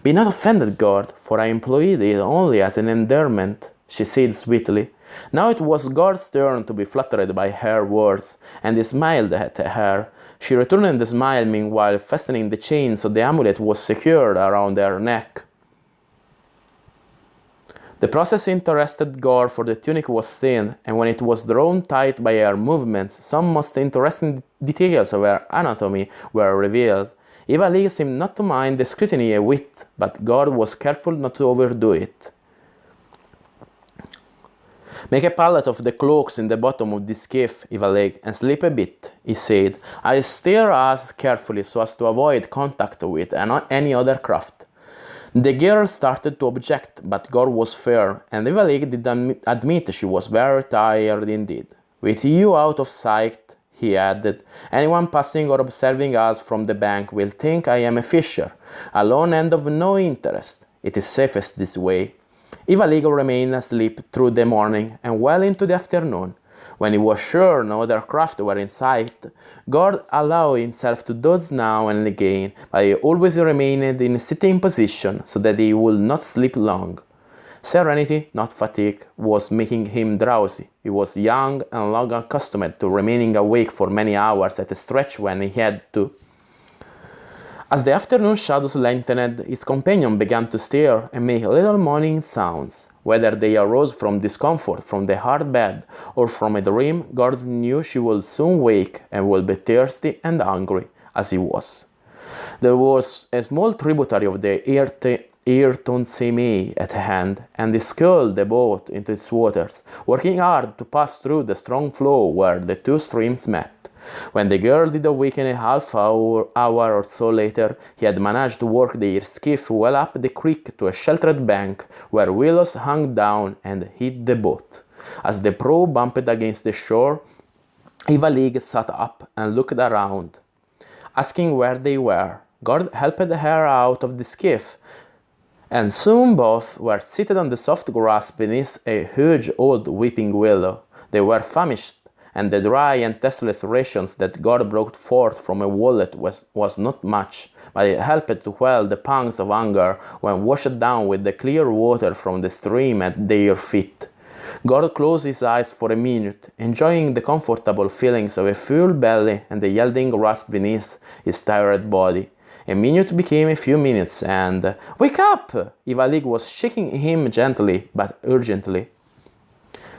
Be not offended, Gord, for I employed it only as an endearment, she said sweetly. Now it was Gord's turn to be flattered by her words, and he smiled at her. She returned the smile, meanwhile fastening the chain so the amulet was secured around her neck. The process interested Gore, for the tunic was thin, and when it was drawn tight by her movements, some most interesting details of her anatomy were revealed. Ivalig seemed not to mind the scrutiny a whit, but Gore was careful not to overdo it. Make a pallet of the cloaks in the bottom of this skiff, Ivalig, and sleep a bit, he said. I'll steer us carefully so as to avoid contact with any other craft. The girl started to object, but Gore was fair, and Ivalig did admit she was very tired indeed. With you out of sight, he added, anyone passing or observing us from the bank will think I am a fisher, alone and of no interest. It is safest this way. Ivalig remained asleep through the morning and well into the afternoon. When he was sure no other craft were in sight, Gord allowed himself to doze now and again, but he always remained in a sitting position so that he would not sleep long. Serenity, not fatigue, was making him drowsy. He was young and long accustomed to remaining awake for many hours at a stretch when he had to. As the afternoon shadows lengthened, his companion began to stir and make little moaning sounds. Whether they arose from discomfort from the hard bed or from a dream, Gord knew she would soon wake and would be thirsty and hungry, as he was. There was a small tributary of the Irtonseme at hand, and he sculled the boat into its waters, working hard to pass through the strong flow where the two streams met. When the girl did awaken a half-hour or so later, he had managed to work their skiff well up the creek to a sheltered bank where willows hung down and hid the boat. As the prow bumped against the shore, Ivalig sat up and looked around, asking where they were. Gord helped her out of the skiff, and soon both were seated on the soft grass beneath a huge old weeping willow. They were famished, and the dry and tasteless rations that God brought forth from a wallet was not much, but it helped to quell the pangs of hunger when washed down with the clear water from the stream at their feet. God closed his eyes for a minute, enjoying the comfortable feelings of a full belly and the yielding rust beneath his tired body. A minute became a few minutes, and "Wake up!" Ivalig was shaking him gently but urgently.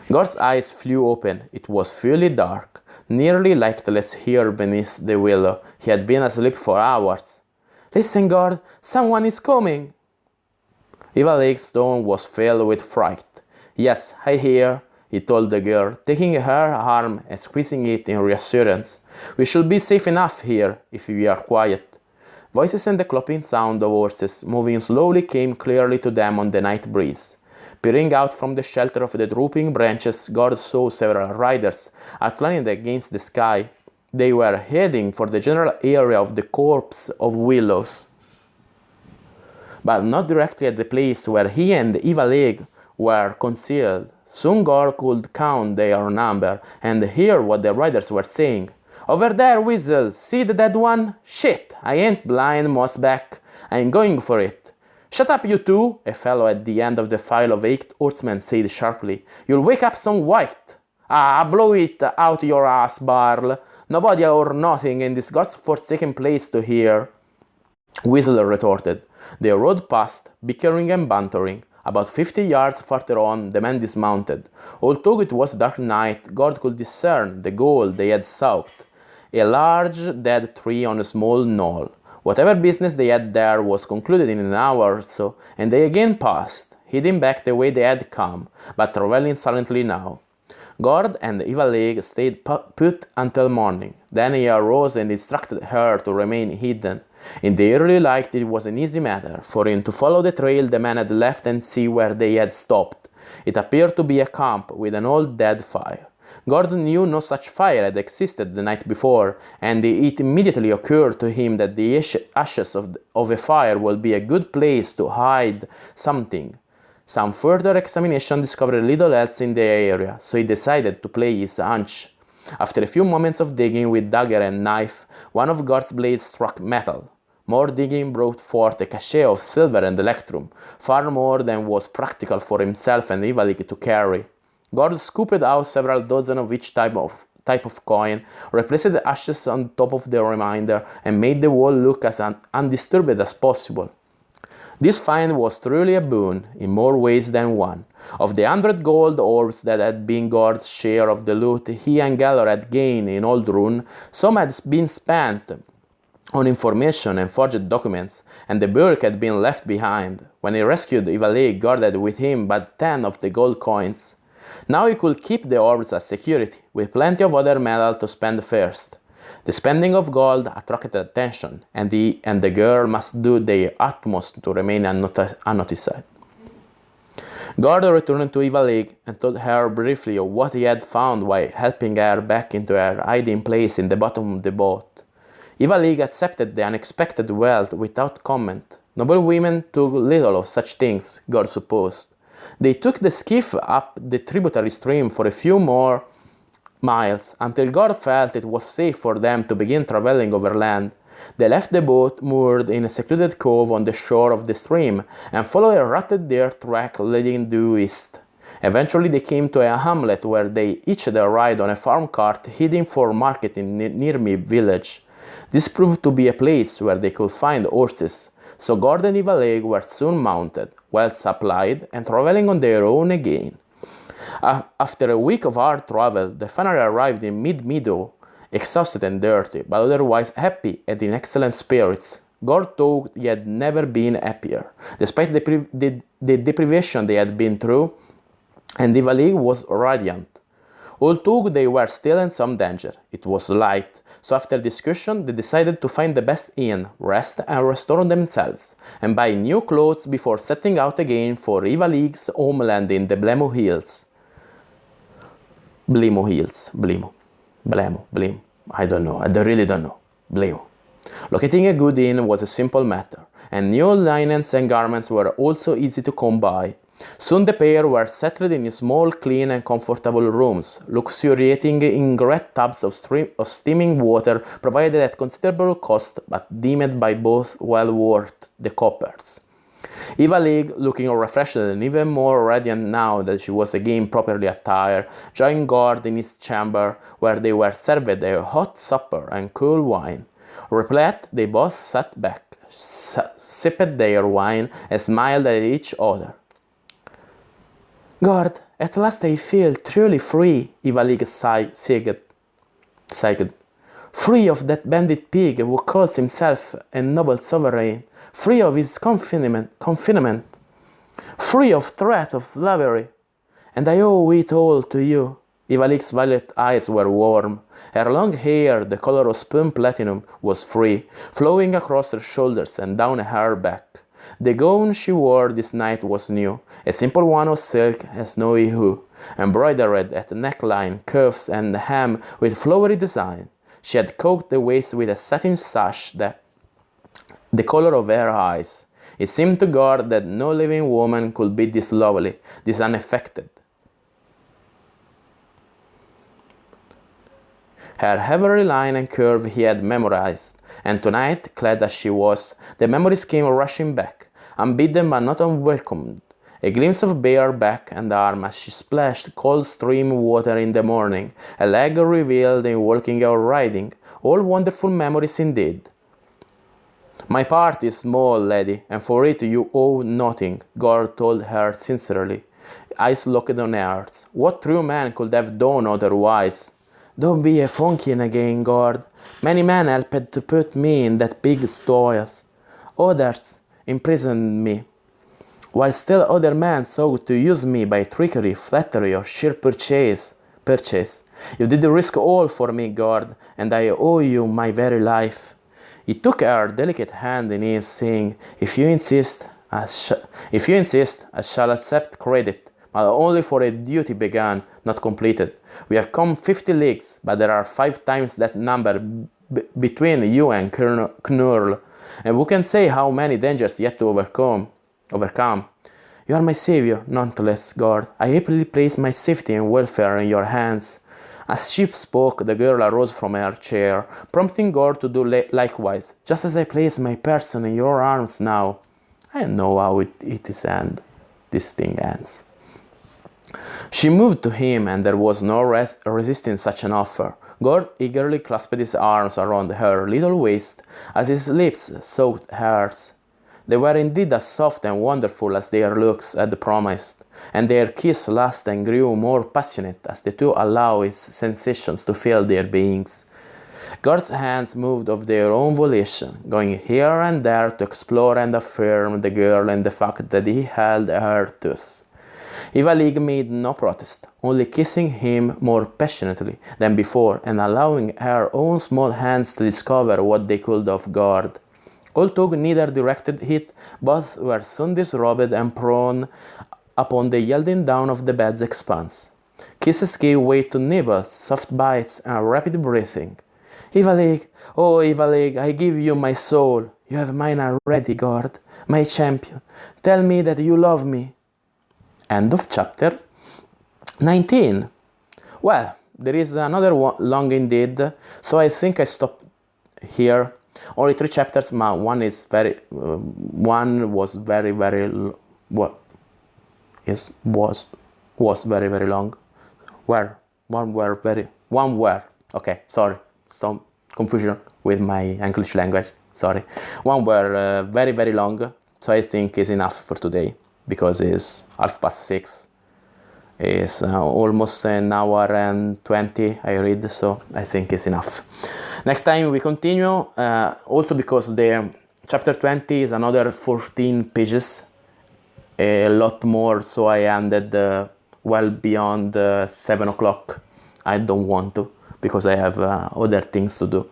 Gord's eyes flew open. It was fully dark, nearly lightless here beneath the willow. He had been asleep for hours. "Listen, Gord, someone is coming!" Ivalig's tone was filled with fright. "Yes, I hear," he told the girl, taking her arm and squeezing it in reassurance. "We should be safe enough here if we are quiet." Voices and the clopping sound of horses moving slowly came clearly to them on the night breeze. Peering out from the shelter of the drooping branches, Gord saw several riders outlined against the sky. They were heading for the general area of the copse of willows, but not directly at the place where he and Ivalig were concealed. Soon Gord could count their number and hear what the riders were saying. "Over there, Weasel! See the dead one? Shit! I ain't blind, Mossback. I'm going for it." "Shut up, you two!" a fellow at the end of the file of 8 horsemen said sharply. "You'll wake up some white." "Ah, blow it out your ass, Barl. Nobody or nothing in this godforsaken place to hear," Weasel retorted. They rode past, bickering and bantering. About 50 yards farther on, the men dismounted. Although it was dark night, Gord could discern the goal they had sought. A large dead tree on a small knoll. Whatever business they had there was concluded in an hour or so, and they again passed, heading back the way they had come, but traveling silently now. Gord and Ivalig stayed put until morning. Then he arose and instructed her to remain hidden. In the early light it was an easy matter for him to follow the trail the man had left and see where they had stopped. It appeared to be a camp with an old dead fire. Gord knew no such fire had existed the night before, and it immediately occurred to him that the ashes of a fire would be a good place to hide something. Some further examination discovered little else in the area, so he decided to play his hunch. After a few moments of digging with dagger and knife, one of Gord's blades struck metal. More digging brought forth a cache of silver and electrum, far more than was practical for himself and Ivalig to carry. Gord scooped out several dozen of each type of coin, replaced the ashes on top of the remainder, and made the wall look as undisturbed as possible. This find was truly a boon, in more ways than one. Of the 100 gold orbs that had been Gord's share of the loot he and Geller had gained in Old Rune, some had been spent on information and forged documents, and the bulk had been left behind. When he rescued Ivalig, Gord had with him but 10 of the gold coins. Now he could keep the orbs as security, with plenty of other metal to spend first. The spending of gold attracted attention, and the girl must do their utmost to remain unnoticed. Gord returned to Ivalig and told her briefly of what he had found while helping her back into her hiding place in the bottom of the boat. Ivalig accepted the unexpected wealth without comment. Noble women took little of such things, Gord supposed. They took the skiff up the tributary stream for a few more miles, until Gord felt it was safe for them to begin traveling overland. They left the boat moored in a secluded cove on the shore of the stream, and followed a rutted dirt track leading due east. Eventually they came to a hamlet where they hitched a ride on a farm cart heading for market in Nirmi village. This proved to be a place where they could find horses, so Gord and Eva were soon mounted, well supplied, and traveling on their own again. After a week of hard travel, they finally arrived in mid-meadow, exhausted and dirty, but otherwise happy and in excellent spirits. Gord thought he had never been happier, despite the deprivation they had been through, and Eva was radiant. Although they were still in some danger, it was light, so after discussion they decided to find the best inn, rest and restore themselves, and buy new clothes before setting out again for Eva homeland in the Blemo Hills. I don't know, I really don't know. Blemo. Locating a good inn was a simple matter, and new linens and garments were also easy to come by. Soon the pair were settled in small, clean and comfortable rooms, luxuriating in great tubs of steaming water provided at considerable cost but deemed by both well worth the coppers. Eva, looking refreshed and even more radiant now that she was again properly attired, joined Gord in his chamber, where they were served a hot supper and cool wine. Replete, they both sat back, sipped their wine, and smiled at each other. "Gord, at last I feel truly free," Eva sighed. "Free of that bandit pig who calls himself a noble sovereign, free of his confinement, free of threat of slavery. And I owe it all to you." Eva violet eyes were warm. Her long hair, the color of spun platinum, was free, flowing across her shoulders and down her back. The gown she wore this night was new, a simple one of silk and snowy hue, embroidered at the neckline, cuffs and hem with flowery design. She had coated the waist with a satin sash the color of her eyes. It seemed to Gord that no living woman could be this lovely, this unaffected. Her every line and curve he had memorized, and tonight, clad as she was, the memories came rushing back, unbidden but not unwelcomed. A glimpse of bare back and arm as she splashed cold stream water in the morning, a leg revealed in walking or riding, all wonderful memories indeed. "My part is small, lady, and for it you owe nothing," Gord told her sincerely, eyes locked on hers. What true man could have done otherwise? "Don't be a funkin' again, Gord. Many men helped to put me in that big toils. Others imprisoned me, while still other men sought to use me by trickery, flattery, or sheer purchase. You did risk all for me, Gord, and I owe you my very life." He took her delicate hand in his, saying, If you insist, I shall accept credit, but only for a duty begun, not completed. We have come 50 leagues, but there are 5 times that number between you and Knurl, and who can say how many dangers yet to overcome? You are my savior, nonetheless, Gord. I happily place my safety and welfare in your hands." As she spoke, the girl arose from her chair, prompting Gord to do likewise. "Just as I place my person in your arms now." I know how this thing ends. She moved to him, and there was no resisting such an offer. Gord eagerly clasped his arms around her little waist as his lips sought hers. They were indeed as soft and wonderful as their looks had promised, and their kiss lasted and grew more passionate as the two allowed its sensations to fill their beings. Gord's hands moved of their own volition, going here and there to explore and affirm the girl and the fact that he held her thus. Eva made no protest, only kissing him more passionately than before and allowing her own small hands to discover what they could of Gord. Although neither directed it, both were soon disrobed and prone upon the yielding down of the bed's expanse. Kisses gave way to nibbles, soft bites, and rapid breathing. Eva oh Eva I give you my soul. You have mine already, Gord, my champion. Tell me that you love me. End of chapter 19. Well, there is another one long indeed, so I think I stop here. Only 3 chapters, but one was very very long. Okay, sorry, some confusion with my English language, sorry. One were very, very long, so I think is enough for today, because it's 6:30. It's almost an hour and 20 I read, so I think it's enough. Next time we continue, also because the chapter 20 is another 14 pages, a lot more, so I ended well beyond 7 o'clock. I don't want to, because I have other things to do.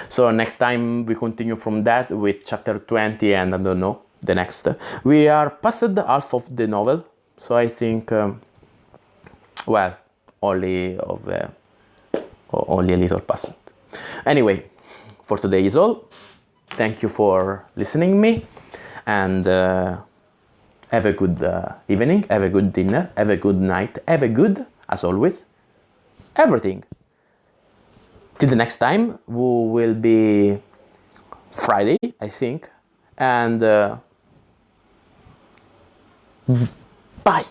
So next time we continue from that with chapter 20, and I don't know, the next. We are past the half of the novel, so I think, well, only a little past. Anyway, for today is all. Thank you for listening me, and have a good evening, have a good dinner, have a good night, have a good, as always, everything. Till the next time, who will be Friday, I think, and bye.